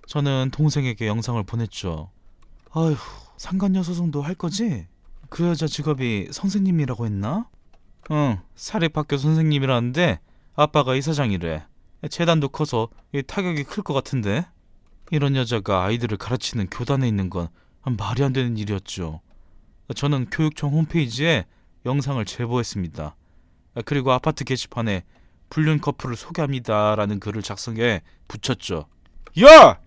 저는 동생에게 영상을 보냈죠. 아휴, 상간녀소송도 할 거지? 그 여자 직업이 선생님이라고 했나? 응, 사립학교 선생님이라는데 아빠가 이사장이래. 재단도 커서 타격이 클 것 같은데? 이런 여자가 아이들을 가르치는 교단에 있는 건 말이 안 되는 일이었죠. 저는 교육청 홈페이지에 영상을 제보했습니다. 그리고 아파트 게시판에 불륜 커플을 소개합니다 라는 글을 작성해 붙였죠. 야!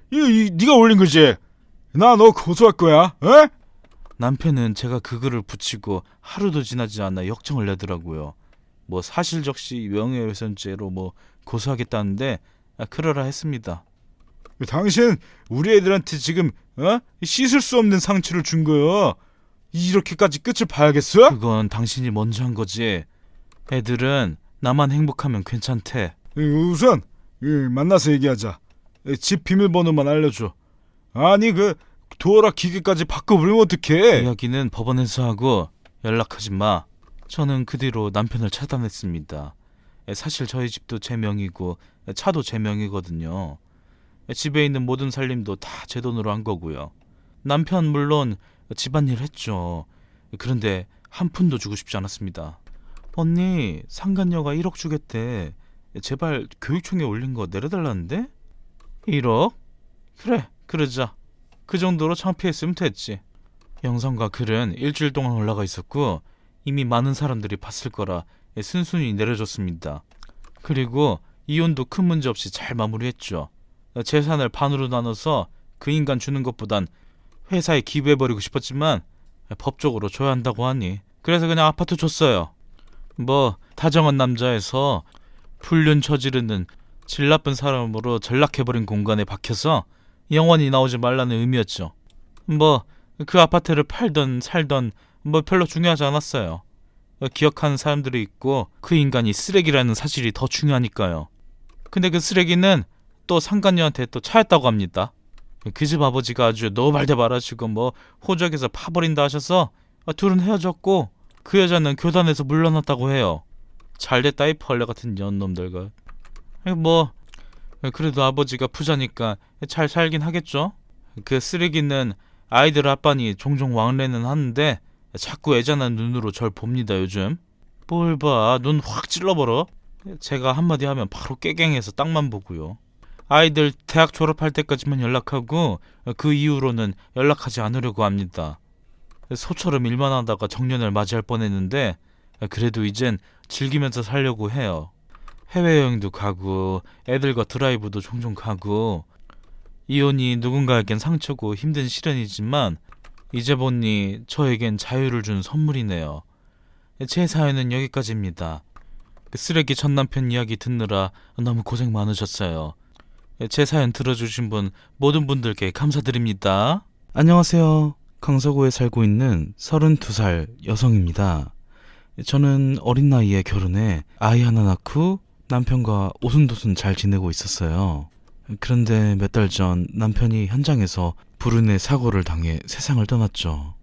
네가 올린 거지? 나 너 고소할 거야, 에? 남편은 제가 그 글을 붙이고 하루도 지나지 않아 역정을 내더라고요. 뭐 사실적시 명예훼손죄로 뭐 고소하겠다는데 그러라 했습니다. 당신 우리 애들한테 지금 씻을 수 없는 상처를 준 거야. 이렇게까지 끝을 봐야겠어? 그건 당신이 먼저 한 거지. 애들은 나만 행복하면 괜찮대. 우선 만나서 얘기하자. 집 비밀번호만 알려줘. 아니 그 도어락 기계까지 바꿔버리면 어떡해? 이야기는 법원에서 하고 연락하지 마. 저는 그 뒤로 남편을 차단했습니다. 사실 저희 집도 제 명이고 차도 제 명이거든요. 집에 있는 모든 살림도 다 제 돈으로 한 거고요. 남편 물론 집안일 했죠. 그런데 한 푼도 주고 싶지 않았습니다. 언니, 상간녀가 1억 주겠대. 제발 교육청에 올린 거 내려달라는데? 1억? 그래, 그러자. 그 정도로 창피했으면 됐지. 영상과 글은 일주일 동안 올라가 있었고 이미 많은 사람들이 봤을 거라 순순히 내려줬습니다. 그리고 이혼도 큰 문제 없이 잘 마무리했죠. 재산을 반으로 나눠서 그 인간 주는 것보단 회사에 기부해버리고 싶었지만 법적으로 줘야 한다고 하니 그래서 그냥 아파트 줬어요. 뭐 다정한 남자에서 불륜 저지르는 질 나쁜 사람으로 전락해버린 공간에 박혀서 영원히 나오지 말라는 의미였죠. 뭐 그 아파트를 팔던 살던 뭐 별로 중요하지 않았어요. 기억하는 사람들이 있고 그 인간이 쓰레기라는 사실이 더 중요하니까요. 근데 그 쓰레기는 또 상간녀한테 또 차였다고 합니다. 그 집 아버지가 아주 노발대발하시고 뭐 호적에서 파버린다 하셔서 둘은 헤어졌고 그 여자는 교단에서 물러났다고 해요. 잘됐다 이 벌레 같은 년놈들과. 뭐 그래도 아버지가 부자니까 잘 살긴 하겠죠. 그 쓰레기는 아이들 아빠니 종종 왕래는 하는데 자꾸 애잔한 눈으로 절 봅니다 요즘. 뭘 봐, 눈 확 찔러버려. 제가 한마디 하면 바로 깨갱해서 땅만 보고요. 아이들 대학 졸업할 때까지만 연락하고 그 이후로는 연락하지 않으려고 합니다. 소처럼 일만 하다가 정년을 맞이할 뻔했는데 그래도 이젠 즐기면서 살려고 해요. 해외여행도 가고 애들과 드라이브도 종종 가고. 이혼이 누군가에겐 상처고 힘든 시련이지만 이제 보니 저에겐 자유를 준 선물이네요. 제 사연은 여기까지입니다. 쓰레기 전 남편 이야기 듣느라 너무 고생 많으셨어요. 제 사연 들어주신 분 모든 분들께 감사드립니다. 안녕하세요. 강서구에 살고 있는 32살 여성입니다. 저는 어린 나이에 결혼해 아이 하나 낳고 남편과 오순도순 잘 지내고 있었어요. 그런데 몇 달 전 남편이 현장에서 불운의 사고를 당해 세상을 떠났죠.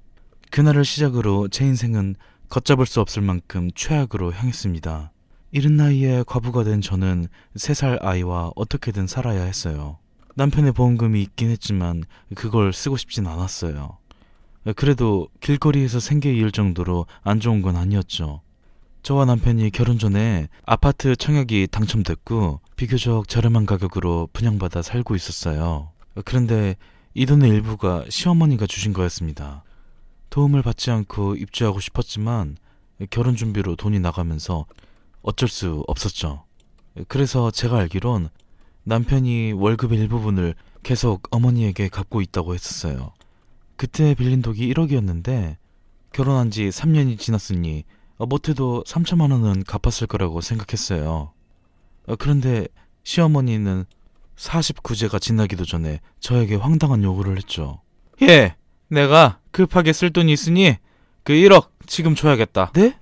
그날을 시작으로 제 인생은 걷잡을 수 없을 만큼 최악으로 향했습니다. 이른 나이에 과부가 된 저는 3살 아이와 어떻게든 살아야 했어요. 남편의 보험금이 있긴 했지만 그걸 쓰고 싶진 않았어요. 그래도 길거리에서 생계 이을 정도로 안 좋은 건 아니었죠. 저와 남편이 결혼 전에 아파트 청약이 당첨됐고 비교적 저렴한 가격으로 분양받아 살고 있었어요. 그런데 이 돈의 일부가 시어머니가 주신 거였습니다. 도움을 받지 않고 입주하고 싶었지만 결혼 준비로 돈이 나가면서 어쩔 수 없었죠. 그래서 제가 알기론 남편이 월급의 일부분을 계속 어머니에게 갚고 있다고 했었어요. 그때 빌린 돈이 1억이었는데 결혼한 지 3년이 지났으니 못해도 3천만 원은 갚았을 거라고 생각했어요. 그런데 시어머니는 49제가 지나기도 전에 저에게 황당한 요구를 했죠. 예, 내가 급하게 쓸 돈이 있으니 그 1억 지금 줘야겠다. 네?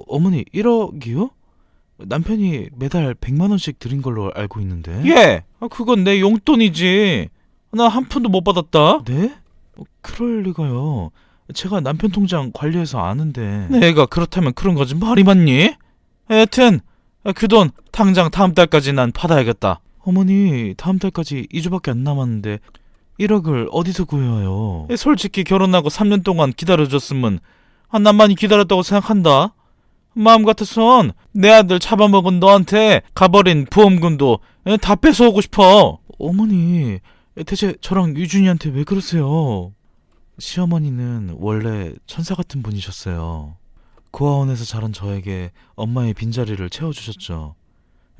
어머니 1억이요? 남편이 매달 100만 원씩 드린 걸로 알고 있는데. 예, 그건 내 용돈이지. 나 한 푼도 못 받았다. 네? 그럴 리가요. 제가 남편 통장 관리해서 아는데. 내가 그렇다면 그런 거지 말이 맞니? 하여튼 그 돈 당장 다음 달까지 난 받아야겠다. 어머니 다음 달까지 2주밖에 안 남았는데 1억을 어디서 구해와요? 솔직히 결혼하고 3년 동안 기다려줬으면 난 많이 기다렸다고 생각한다. 마음 같아선 내 아들 잡아먹은 너한테 가버린 보험금도 다 뺏어오고 싶어. 어머니 대체 저랑 유준이한테 왜 그러세요? 시어머니는 원래 천사 같은 분이셨어요. 고아원에서 자란 저에게 엄마의 빈자리를 채워주셨죠.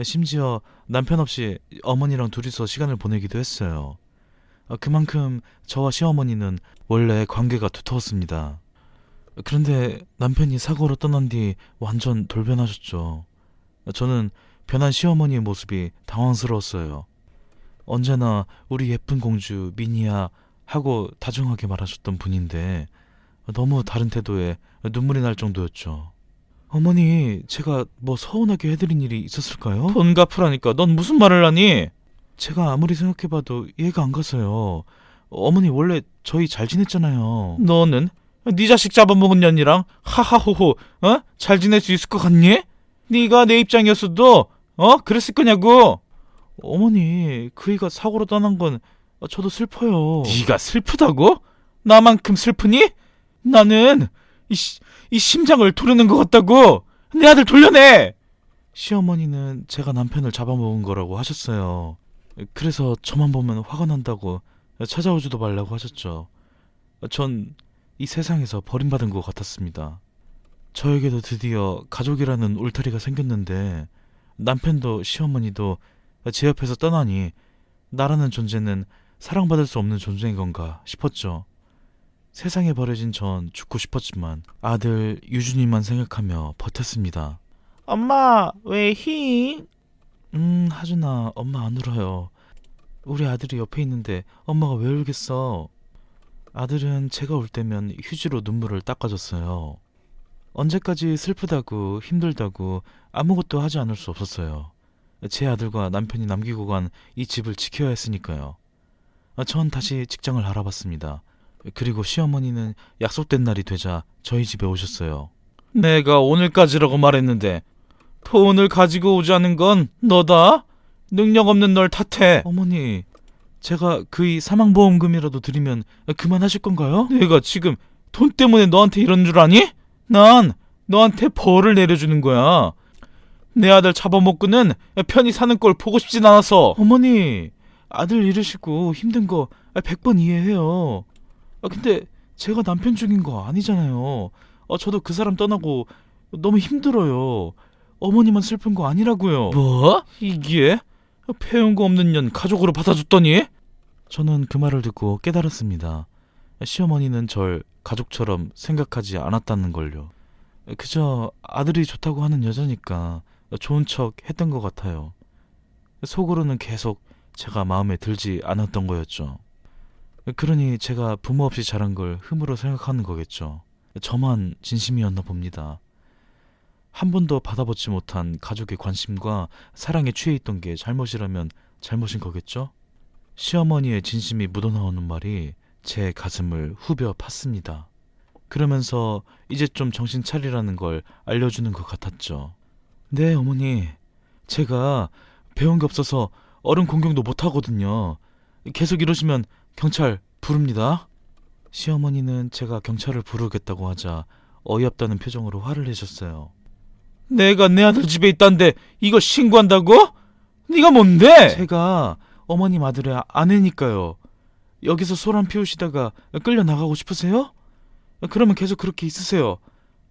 심지어 남편 없이 어머니랑 둘이서 시간을 보내기도 했어요. 그만큼 저와 시어머니는 원래 관계가 두터웠습니다. 그런데 남편이 사고로 떠난 뒤 완전 돌변하셨죠. 저는 변한 시어머니의 모습이 당황스러웠어요. 언제나 우리 예쁜 공주 미니야 하고 다정하게 말하셨던 분인데 너무 다른 태도에 눈물이 날 정도였죠. 어머니, 제가 뭐 서운하게 해드린 일이 있었을까요? 돈 갚으라니까 넌 무슨 말을 하니? 제가 아무리 생각해봐도 이해가 안 가서요. 어머니 원래 저희 잘 지냈잖아요. 너는 네 자식 잡아먹은 년이랑 하하호호 잘 지낼 수 있을 것 같니? 네가 내 입장이었어도 그랬을 거냐고. 어머니, 그이가 사고로 떠난 건 저도 슬퍼요. 네가 슬프다고? 나만큼 슬프니? 나는 이 심장을 도르는 것 같다고. 내 아들 돌려내. 시어머니는 제가 남편을 잡아먹은 거라고 하셨어요. 그래서 저만 보면 화가 난다고 찾아오지도 말라고 하셨죠. 전 이 세상에서 버림받은 것 같았습니다. 저에게도 드디어 가족이라는 울타리가 생겼는데 남편도 시어머니도 제 옆에서 떠나니 나라는 존재는 사랑받을 수 없는 존재인 건가 싶었죠. 세상에 버려진 전 죽고 싶었지만 아들 유준이만 생각하며 버텼습니다. 엄마, 왜 히? 하준아, 엄마 안 울어요. 우리 아들이 옆에 있는데 엄마가 왜 울겠어? 아들은 제가 울 때면 휴지로 눈물을 닦아줬어요. 언제까지 슬프다고 힘들다고 아무것도 하지 않을 수 없었어요. 제 아들과 남편이 남기고 간 이 집을 지켜야 했으니까요. 전 다시 직장을 알아봤습니다. 그리고 시어머니는 약속된 날이 되자 저희 집에 오셨어요. 내가 오늘까지라고 말했는데 돈을 가지고 오지 않은 건 너다? 능력 없는 널 탓해. 어머니, 제가 그이 사망보험금이라도 드리면 그만하실 건가요? 내가 지금 돈 때문에 너한테 이런 줄 아니? 난 너한테 벌을 내려주는 거야. 내 아들 잡아먹고는 편히 사는 걸 보고 싶진 않아서. 어머니, 아들 잃으시고 힘든 거 100번 이해해요. 근데 제가 남편 죽인 거 아니잖아요. 저도 그 사람 떠나고 너무 힘들어요. 어머니만 슬픈 거 아니라고요. 뭐? 이게? 배운 거 없는 년 가족으로 받아줬더니? 저는 그 말을 듣고 깨달았습니다. 시어머니는 절 가족처럼 생각하지 않았다는 걸요. 그저 아들이 좋다고 하는 여자니까 좋은 척 했던 것 같아요. 속으로는 계속 제가 마음에 들지 않았던 거였죠. 그러니 제가 부모 없이 자란 걸 흠으로 생각하는 거겠죠. 저만 진심이었나 봅니다. 한 번도 받아보지 못한 가족의 관심과 사랑에 취해 있던 게 잘못이라면 잘못인 거겠죠? 시어머니의 진심이 묻어나오는 말이 제 가슴을 후벼 팠습니다. 그러면서 이제 좀 정신 차리라는 걸 알려주는 것 같았죠. 네, 어머니. 제가 배운 게 없어서 어른 공경도 못하거든요. 계속 이러시면 경찰 부릅니다. 시어머니는 제가 경찰을 부르겠다고 하자 어이없다는 표정으로 화를 내셨어요. 내가 내 아들 집에 있다는데 이거 신고한다고? 네가 뭔데? 제가 어머님 아들의 아내니까요. 여기서 소란 피우시다가 끌려 나가고 싶으세요? 그러면 계속 그렇게 있으세요.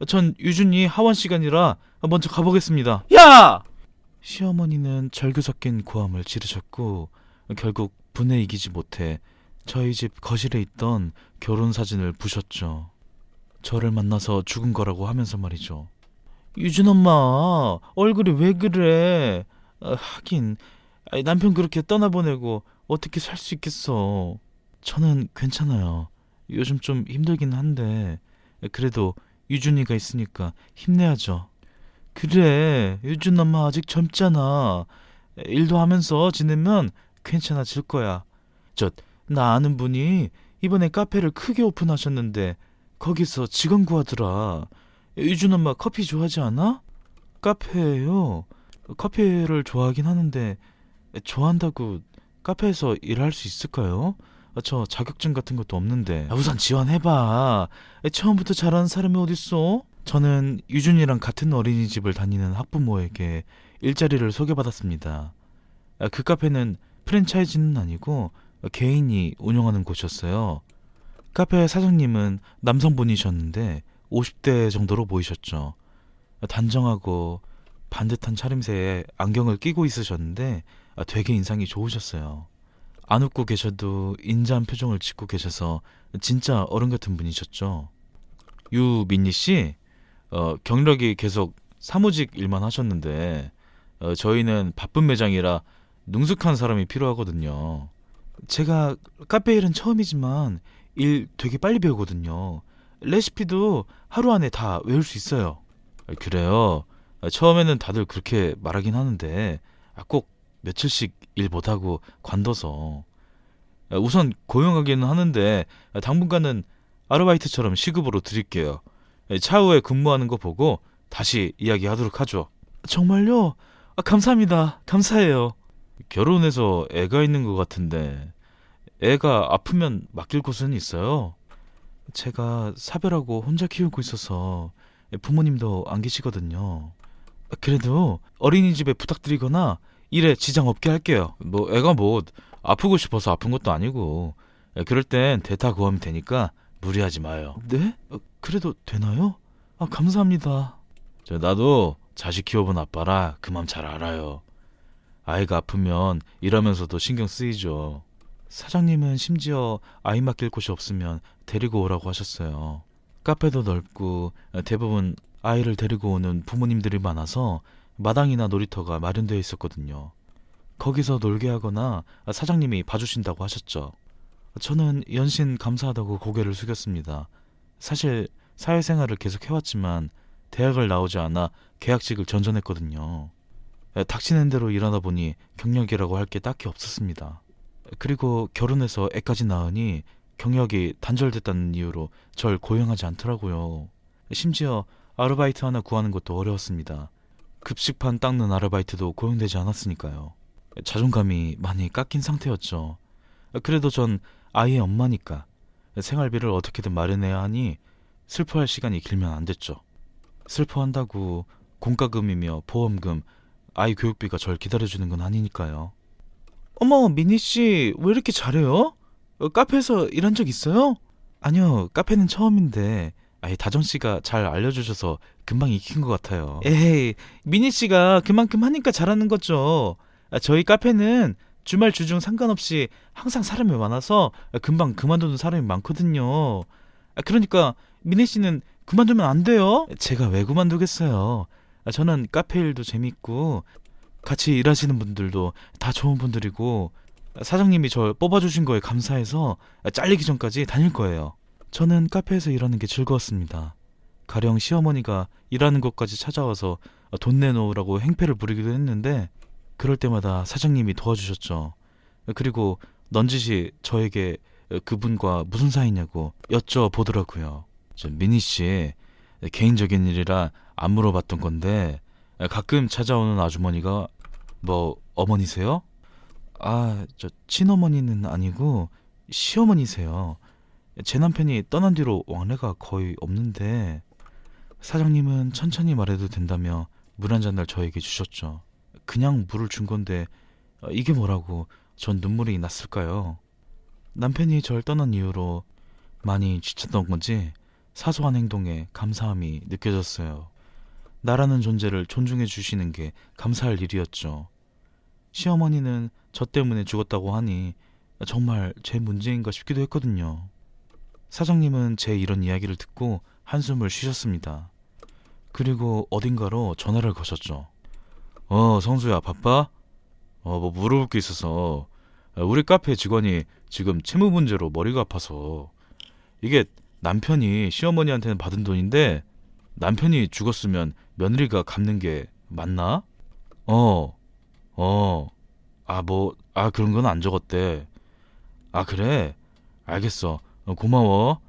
전 유준이 하원 시간이라 먼저 가보겠습니다. 야! 시어머니는 절규 섞인 고함을 지르셨고 결국 분에 이기지 못해 저희 집 거실에 있던 결혼 사진을 부셨죠. 저를 만나서 죽은 거라고 하면서 말이죠. 유준 엄마, 얼굴이 왜 그래? 하긴 남편 그렇게 떠나보내고 어떻게 살 수 있겠어. 저는 괜찮아요. 요즘 좀 힘들긴 한데 그래도 유준이가 있으니까 힘내야죠. 그래, 유준 엄마 아직 젊잖아. 일도 하면서 지내면 괜찮아질 거야. 나 아는 분이 이번에 카페를 크게 오픈하셨는데 거기서 직원 구하더라. 유준 엄마 커피 좋아하지 않아? 카페요? 커피를 좋아하긴 하는데 좋아한다고 카페에서 일할 수 있을까요? 저 자격증 같은 것도 없는데. 우선 지원해봐. 처음부터 잘하는 사람이 어딨어? 저는 유준이랑 같은 어린이집을 다니는 학부모에게 일자리를 소개받았습니다. 그 카페는 프랜차이즈는 아니고 개인이 운영하는 곳이었어요. 카페 사장님은 남성분이셨는데 50대 정도로 보이셨죠. 단정하고 반듯한 차림새에 안경을 끼고 있으셨는데 되게 인상이 좋으셨어요. 안 웃고 계셔도 인자한 표정을 짓고 계셔서 진짜 어른 같은 분이셨죠. 유민니 씨, 경력이 계속 사무직 일만 하셨는데 저희는 바쁜 매장이라 능숙한 사람이 필요하거든요. 제가 카페 일은 처음이지만 일 되게 빨리 배우거든요. 레시피도 하루 안에 다 외울 수 있어요. 그래요? 처음에는 다들 그렇게 말하긴 하는데 꼭 며칠씩 일 못하고 관둬서. 우선 고용하기는 하는데 당분간은 아르바이트처럼 시급으로 드릴게요. 차후에 근무하는 거 보고 다시 이야기하도록 하죠. 정말요? 감사합니다. 감사해요. 결혼해서 애가 있는 것 같은데 애가 아프면 맡길 곳은 있어요? 제가 사별하고 혼자 키우고 있어서 부모님도 안 계시거든요. 그래도 어린이집에 부탁드리거나 일에 지장 없게 할게요. 애가 아프고 싶어서 아픈 것도 아니고 그럴 땐 대타 구하면 되니까 무리하지 마요. 네? 그래도 되나요? 감사합니다. 나도 자식 키워본 아빠라 그 맘 잘 알아요. 아이가 아프면 일하면서도 신경 쓰이죠. 사장님은 심지어 아이 맡길 곳이 없으면 데리고 오라고 하셨어요. 카페도 넓고 대부분 아이를 데리고 오는 부모님들이 많아서 마당이나 놀이터가 마련되어 있었거든요. 거기서 놀게 하거나 사장님이 봐주신다고 하셨죠. 저는 연신 감사하다고 고개를 숙였습니다. 사실 사회생활을 계속 해왔지만 대학을 나오지 않아 계약직을 전전했거든요. 닥치는 대로 일하다 보니 경력이라고 할 게 딱히 없었습니다. 그리고 결혼해서 애까지 낳으니 경력이 단절됐다는 이유로 절 고용하지 않더라고요. 심지어 아르바이트 하나 구하는 것도 어려웠습니다. 급식판 닦는 아르바이트도 고용되지 않았으니까요. 자존감이 많이 깎인 상태였죠. 그래도 전 아이의 엄마니까 생활비를 어떻게든 마련해야 하니 슬퍼할 시간이 길면 안 됐죠. 슬퍼한다고 공과금이며 보험금, 아이 교육비가 절 기다려주는 건 아니니까요. 어머, 미니씨 왜 이렇게 잘해요? 카페에서 일한 적 있어요? 아니요, 카페는 처음인데 다정씨가 잘 알려주셔서 금방 익힌 것 같아요. 에이, 미니씨가 그만큼 하니까 잘하는 거죠. 저희 카페는 주말 주중 상관없이 항상 사람이 많아서 금방 그만두는 사람이 많거든요. 그러니까 미니씨는 그만두면 안 돼요. 제가 왜 그만두겠어요. 저는 카페 일도 재밌고 같이 일하시는 분들도 다 좋은 분들이고 사장님이 절 뽑아주신 거에 감사해서 잘리기 전까지 다닐 거예요. 저는 카페에서 일하는 게 즐거웠습니다. 가령 시어머니가 일하는 곳까지 찾아와서 돈 내놓으라고 행패를 부리기도 했는데 그럴 때마다 사장님이 도와주셨죠. 그리고 넌지시 저에게 그분과 무슨 사이냐고 여쭤보더라고요. 미니씨, 개인적인 일이라 안 물어봤던 건데 가끔 찾아오는 아주머니가 어머니세요? 친어머니는 아니고 시어머니세요. 제 남편이 떠난 뒤로 왕래가 거의 없는데 사장님은 천천히 말해도 된다며 물 한 잔을 저에게 주셨죠. 그냥 물을 준 건데 이게 뭐라고 전 눈물이 났을까요? 남편이 절 떠난 이후로 많이 지쳤던 건지 사소한 행동에 감사함이 느껴졌어요. 나라는 존재를 존중해 주시는 게 감사할 일이었죠. 시어머니는 저 때문에 죽었다고 하니 정말 제 문제인가 싶기도 했거든요. 사장님은 제 이런 이야기를 듣고 한숨을 쉬셨습니다. 그리고 어딘가로 전화를 거셨죠. 성수야, 바빠? 뭐 물어볼 게 있어서. 우리 카페 직원이 지금 채무 문제로 머리가 아파서. 이게 남편이 시어머니한테는 받은 돈인데 남편이 죽었으면 며느리가 갚는 게 맞나? 그런 건 안 적었대. 아, 그래? 알겠어. 고마워.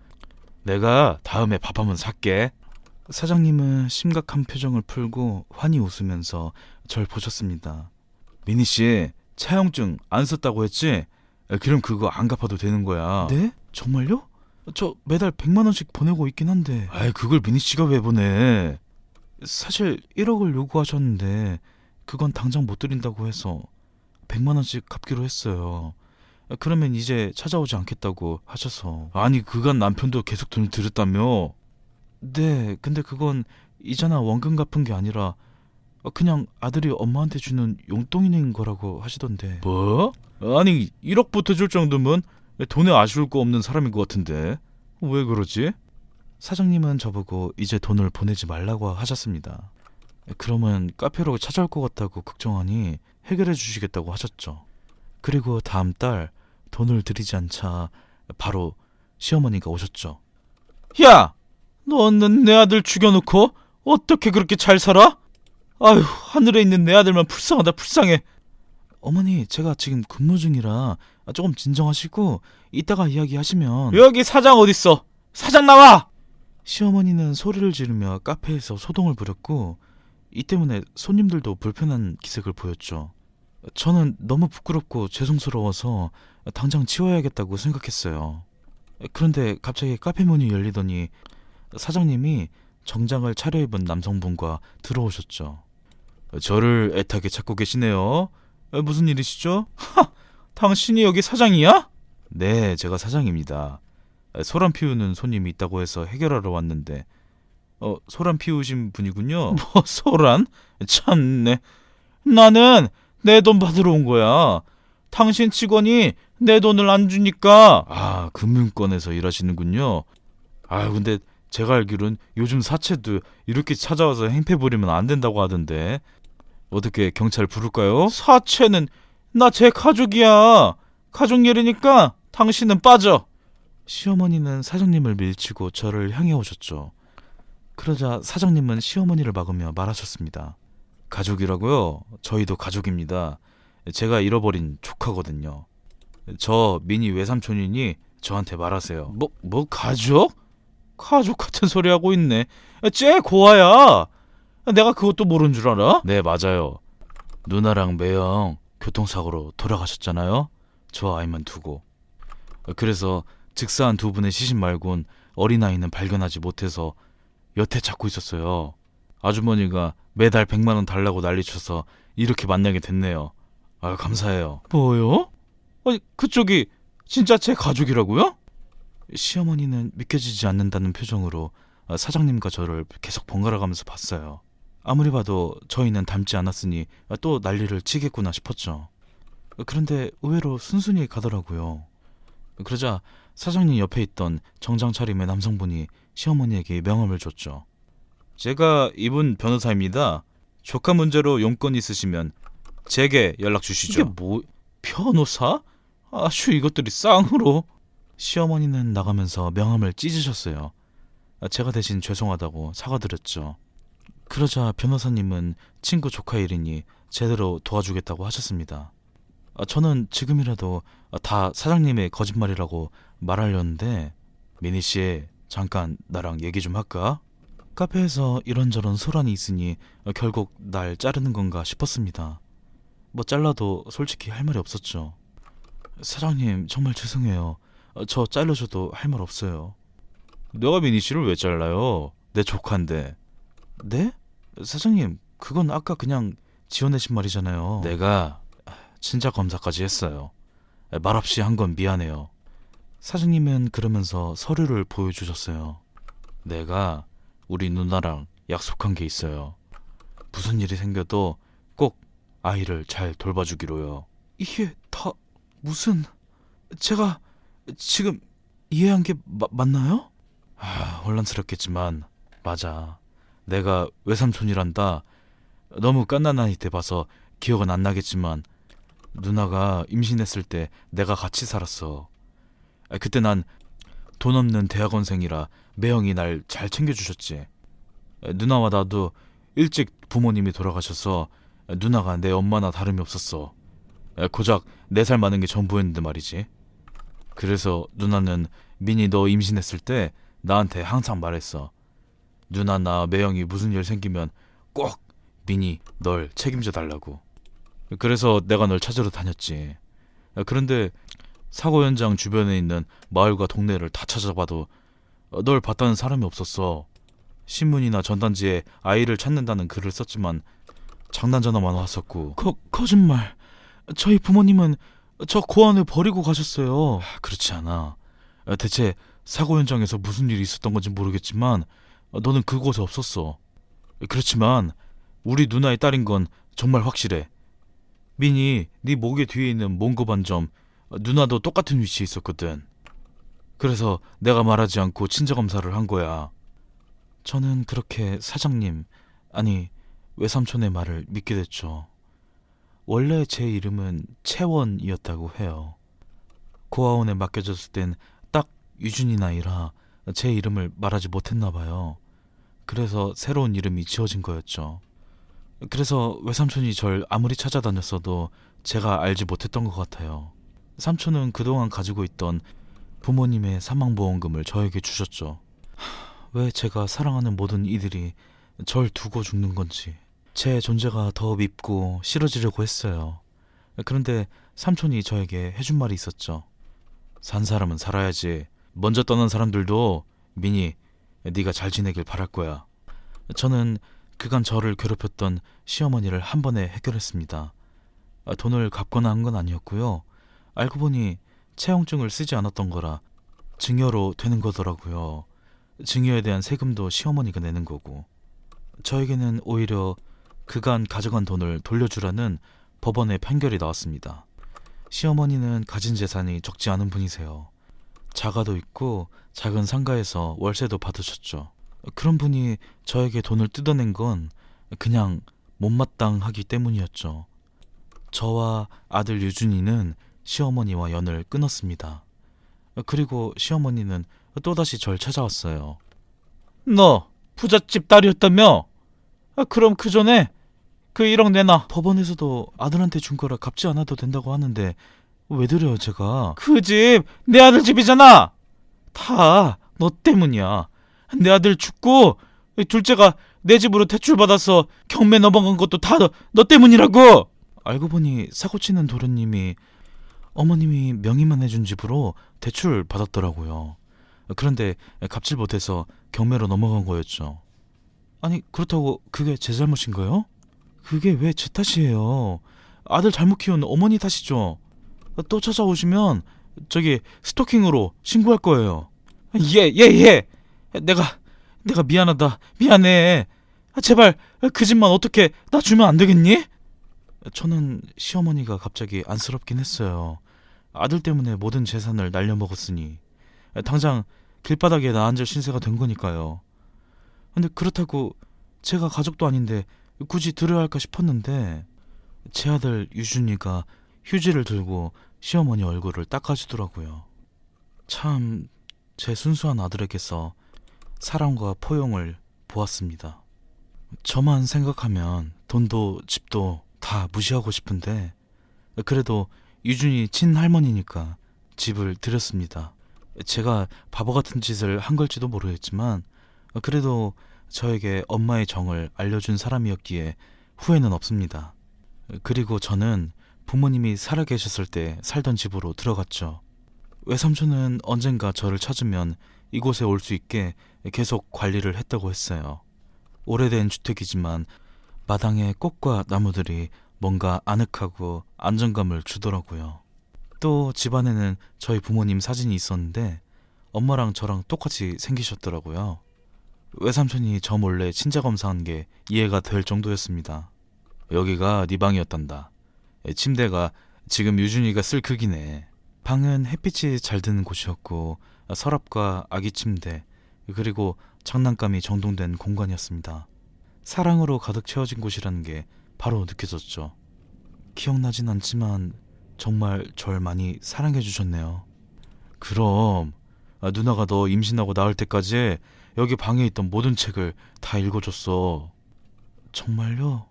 내가 다음에 밥 한번 살게. 사장님은 심각한 표정을 풀고 환히 웃으면서 절 보셨습니다. 미니 씨, 차용증 안 썼다고 했지? 그럼 그거 안 갚아도 되는 거야. 네? 정말요? 저 매달 100만 원씩 보내고 있긴 한데. 그걸 미니 씨가 왜 보내? 사실 1억을 요구하셨는데 그건 당장 못 드린다고 해서 100만 원씩 갚기로 했어요. 그러면 이제 찾아오지 않겠다고 하셔서. 아니, 그간 남편도 계속 돈을 들였다며? 네, 근데 그건 이자나 원금 갚은 게 아니라 그냥 아들이 엄마한테 주는 용돈인 거라고 하시던데. 뭐? 아니, 1억 보태줄 정도면 돈에 아쉬울 거 없는 사람인 것 같은데 왜 그러지? 사장님은 저보고 이제 돈을 보내지 말라고 하셨습니다. 그러면 카페로 찾아올 것 같다고 걱정하니 해결해 주시겠다고 하셨죠. 그리고 다음 달 돈을 드리지 않자 바로 시어머니가 오셨죠. 야! 너는 내 아들 죽여놓고 어떻게 그렇게 잘 살아? 아휴, 하늘에 있는 내 아들만 불쌍하다, 불쌍해. 어머니, 제가 지금 근무 중이라 조금 진정하시고 이따가 이야기하시면. 여기 사장 어딨어? 사장 나와! 시어머니는 소리를 지르며 카페에서 소동을 부렸고 이 때문에 손님들도 불편한 기색을 보였죠. 저는 너무 부끄럽고 죄송스러워서 당장 치워야겠다고 생각했어요. 그런데 갑자기 카페 문이 열리더니 사장님이 정장을 차려입은 남성분과 들어오셨죠. 저를 애타게 찾고 계시네요. 무슨 일이시죠? 당신이 여기 사장이야? 네, 제가 사장입니다. 소란 피우는 손님이 있다고 해서 해결하러 왔는데. 소란 피우신 분이군요. 뭐 소란? 참네. 나는 내 돈 받으러 온 거야. 당신 직원이 내 돈을 안 주니까. 금융권에서 일하시는군요. 근데 제가 알기론 요즘 사채도 이렇게 찾아와서 행패 부리면 안 된다고 하던데. 어떻게 경찰 부를까요? 사채는 나 제 가족이야. 가족 일이니까 당신은 빠져. 시어머니는 사장님을 밀치고 저를 향해 오셨죠. 그러자 사장님은 시어머니를 막으며 말하셨습니다. 가족이라고요? 저희도 가족입니다. 제가 잃어버린 조카거든요. 저 미니 외삼촌이니 저한테 말하세요. 뭐 가족? 가족 같은 소리 하고 있네. 쟤 고아야. 내가 그것도 모르는 줄 알아? 네, 맞아요. 누나랑 매형 교통사고로 돌아가셨잖아요. 저 아이만 두고. 그래서 즉사한 두 분의 시신 말곤 어린아이는 발견하지 못해서 여태 찾고 있었어요. 아주머니가 매달 100만 원 달라고 난리쳐서 이렇게 만나게 됐네요. 감사해요. 뭐요? 아니, 그쪽이 진짜 제 가족이라고요? 시어머니는 믿겨지지 않는다는 표정으로 사장님과 저를 계속 번갈아가면서 봤어요. 아무리 봐도 저희는 닮지 않았으니 또 난리를 치겠구나 싶었죠. 그런데 의외로 순순히 가더라고요. 그러자 사장님 옆에 있던 정장 차림의 남성분이 시어머니에게 명함을 줬죠. 제가 이분 변호사입니다. 조카 문제로 용건 있으시면 제게 연락 주시죠. 이게 뭐, 변호사? 아슈, 이것들이 쌍으로. 시어머니는 나가면서 명함을 찢으셨어요. 제가 대신 죄송하다고 사과드렸죠. 그러자 변호사님은 친구 조카 일이니 제대로 도와주겠다고 하셨습니다. 저는 지금이라도 다 사장님의 거짓말이라고 말하려는데, 미니씨, 잠깐 나랑 얘기 좀 할까? 카페에서 이런저런 소란이 있으니 결국 날 자르는 건가 싶었습니다. 뭐 잘라도 솔직히 할 말이 없었죠. 사장님, 정말 죄송해요. 저 잘라줘도 할 말 없어요. 내가 미니씨를 왜 잘라요? 내 조카인데. 네? 사장님, 그건 아까 그냥 지어내신 말이잖아요. 내가 친자 검사까지 했어요. 말없이 한 건 미안해요. 사장님은 그러면서 서류를 보여주셨어요. 내가 우리 누나랑 약속한 게 있어요. 무슨 일이 생겨도 꼭 아이를 잘 돌봐주기로요. 이게 다 무슨... 제가 지금 이해한 게 맞나요? 혼란스럽겠지만 맞아. 내가 외삼촌이란다. 너무 깐난 나이 때 봐서 기억은 안 나겠지만 누나가 임신했을 때 내가 같이 살았어. 그때 난 돈 없는 대학원생이라 매형이 날 잘 챙겨주셨지. 누나와 나도 일찍 부모님이 돌아가셔서 누나가 내 엄마나 다름이 없었어. 고작 4살 많은 게 전부였는데 말이지. 그래서 누나는 민이 너 임신했을 때 나한테 항상 말했어. 누나 나 매형이 무슨 일 생기면 꼭 민이 널 책임져 달라고. 그래서 내가 널 찾으러 다녔지. 그런데 사고 현장 주변에 있는 마을과 동네를 다 찾아봐도 널 봤다는 사람이 없었어. 신문이나 전단지에 아이를 찾는다는 글을 썼지만 장난 전화만 왔었고. 거짓말. 저희 부모님은 저 고아원을 버리고 가셨어요. 그렇지 않아. 대체 사고 현장에서 무슨 일이 있었던 건지 모르겠지만 너는 그곳에 없었어. 그렇지만 우리 누나의 딸인 건 정말 확실해. 민이 네 목에 뒤에 있는 몽고 반점 누나도 똑같은 위치에 있었거든. 그래서 내가 말하지 않고 친자검사를 한 거야. 저는 그렇게 사장님, 아니 외삼촌의 말을 믿게 됐죠. 원래 제 이름은 채원이었다고 해요. 고아원에 맡겨졌을 땐 딱 유준이 나이라 제 이름을 말하지 못했나 봐요. 그래서 새로운 이름이 지어진 거였죠. 그래서 외삼촌이 절 아무리 찾아다녔어도 제가 알지 못했던 것 같아요. 삼촌은 그동안 가지고 있던 부모님의 사망보험금을 저에게 주셨죠. 왜 제가 사랑하는 모든 이들이 절 두고 죽는 건지 제 존재가 더 밉고 싫어지려고 했어요. 그런데 삼촌이 저에게 해준 말이 있었죠. 산 사람은 살아야지. 먼저 떠난 사람들도 민이 네가 잘 지내길 바랄 거야. 저는 그간 저를 괴롭혔던 시어머니를 한 번에 해결했습니다. 돈을 갚거나 한 건 아니었고요. 알고 보니 채용증을 쓰지 않았던 거라 증여로 되는 거더라고요. 증여에 대한 세금도 시어머니가 내는 거고. 저에게는 오히려 그간 가져간 돈을 돌려주라는 법원의 판결이 나왔습니다. 시어머니는 가진 재산이 적지 않은 분이세요. 자가도 있고 작은 상가에서 월세도 받으셨죠. 그런 분이 저에게 돈을 뜯어낸 건 그냥 못마땅하기 때문이었죠. 저와 아들 유준이는 시어머니와 연을 끊었습니다. 그리고 시어머니는 또다시 절 찾아왔어요. 너 부잣집 딸이었다며? 그럼 그 전에 그 1억 내놔. 법원에서도 아들한테 준 거라 갚지 않아도 된다고 하는데 왜 드려요 제가? 그 집 내 아들 집이잖아. 다 너 때문이야. 내 아들 죽고 둘째가 내 집으로 대출받아서 경매 넘어간 것도 다 너 때문이라고. 알고 보니 사고치는 도련님이 어머님이 명의만 해준 집으로 대출 받았더라고요. 그런데 갚질 못해서 경매로 넘어간 거였죠. 아니 그렇다고 그게 제 잘못인가요? 그게 왜 제 탓이에요? 아들 잘못 키운 어머니 탓이죠. 또 찾아오시면 저기 스토킹으로 신고할 거예요. 예. 내가 미안하다. 미안해. 제발 그 집만 어떻게 나 주면 안 되겠니? 저는 시어머니가 갑자기 안쓰럽긴 했어요. 아들 때문에 모든 재산을 날려먹었으니 당장 길바닥에 나 앉을 신세가 된 거니까요. 근데 그렇다고 제가 가족도 아닌데 굳이 들어야 할까 싶었는데 제 아들 유준이가 휴지를 들고 시어머니 얼굴을 닦아주더라고요. 참 제 순수한 아들에게서 사랑과 포용을 보았습니다. 저만 생각하면 돈도 집도 다 무시하고 싶은데 그래도 유준이 친할머니니까 집을 드렸습니다. 제가 바보 같은 짓을 한 걸지도 모르겠지만 그래도 저에게 엄마의 정을 알려준 사람이었기에 후회는 없습니다. 그리고 저는 부모님이 살아계셨을 때 살던 집으로 들어갔죠. 외삼촌은 언젠가 저를 찾으면 이곳에 올 수 있게 계속 관리를 했다고 했어요. 오래된 주택이지만 마당의 꽃과 나무들이 뭔가 아늑하고 안정감을 주더라고요. 또 집안에는 저희 부모님 사진이 있었는데 엄마랑 저랑 똑같이 생기셨더라고요. 외삼촌이 저 몰래 친자 검사한 게 이해가 될 정도였습니다. 여기가 네 방이었단다. 침대가 지금 유준이가 쓸 크기네. 방은 햇빛이 잘 드는 곳이었고 서랍과 아기 침대 그리고 장난감이 정돈된 공간이었습니다. 사랑으로 가득 채워진 곳이라는 게 바로 느껴졌죠. 기억나진 않지만 정말 절 많이 사랑해 주셨네요. 그럼 누나가 너 임신하고 나올 때까지 여기 방에 있던 모든 책을 다 읽어줬어. 정말요?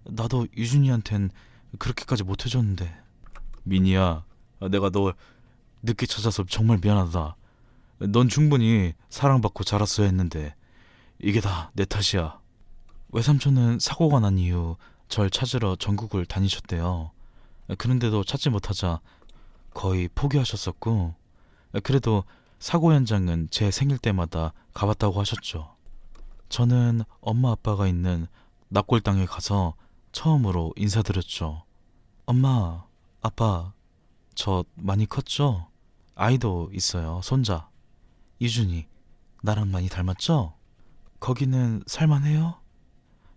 나도 유준이한텐 그렇게까지 못해줬는데. 미니야, 내가 너 늦게 찾아서 정말 미안하다. 넌 충분히 사랑받고 자랐어야 했는데 이게 다 내 탓이야. 외삼촌은 사고가 난 이후 절 찾으러 전국을 다니셨대요. 그런데도 찾지 못하자 거의 포기하셨었고, 그래도 사고 현장은 제 생일 때마다 가봤다고 하셨죠. 저는 엄마 아빠가 있는 납골당에 가서 처음으로 인사드렸죠. 엄마, 아빠, 저 많이 컸죠? 아이도 있어요, 손자. 유준이, 나랑 많이 닮았죠? 거기는 살만해요?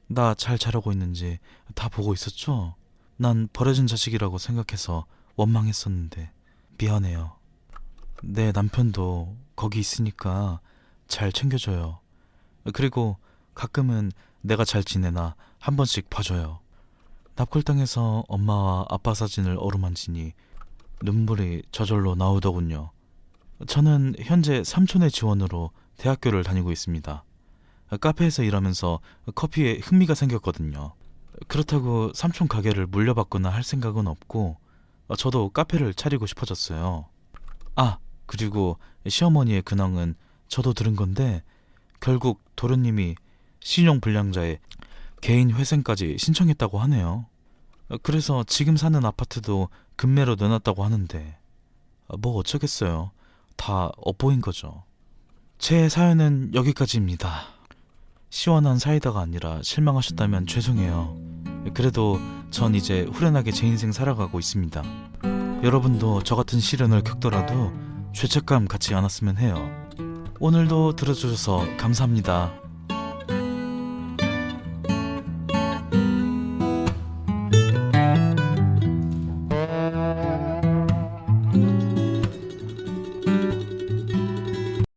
나 잘 자라고 있는지 다 보고 있었죠? 난 버려진 자식이라고 생각해서 원망했었는데 미안해요. 내 남편도 거기 있으니까 잘 챙겨줘요. 그리고 가끔은 내가 잘 지내나 한 번씩 봐줘요. 납골당에서 엄마와 아빠 사진을 어루만지니 눈물이 저절로 나오더군요. 저는 현재 삼촌의 지원으로 대학교를 다니고 있습니다. 카페에서 일하면서 커피에 흥미가 생겼거든요. 그렇다고 삼촌 가게를 물려받거나 할 생각은 없고 저도 카페를 차리고 싶어졌어요. 아, 그리고 시어머니의 근황은 저도 들은 건데 결국 도련님이 신용불량자의 개인 회생까지 신청했다고 하네요. 그래서 지금 사는 아파트도 급매로 내놨다고 하는데 뭐 어쩌겠어요. 다 엇보인 거죠. 제 사연은 여기까지입니다. 시원한 사이다가 아니라 실망하셨다면 죄송해요. 그래도 전 이제 후련하게 제 인생 살아가고 있습니다. 여러분도 저 같은 시련을 겪더라도 죄책감 갖지 않았으면 해요. 오늘도 들어주셔서 감사합니다.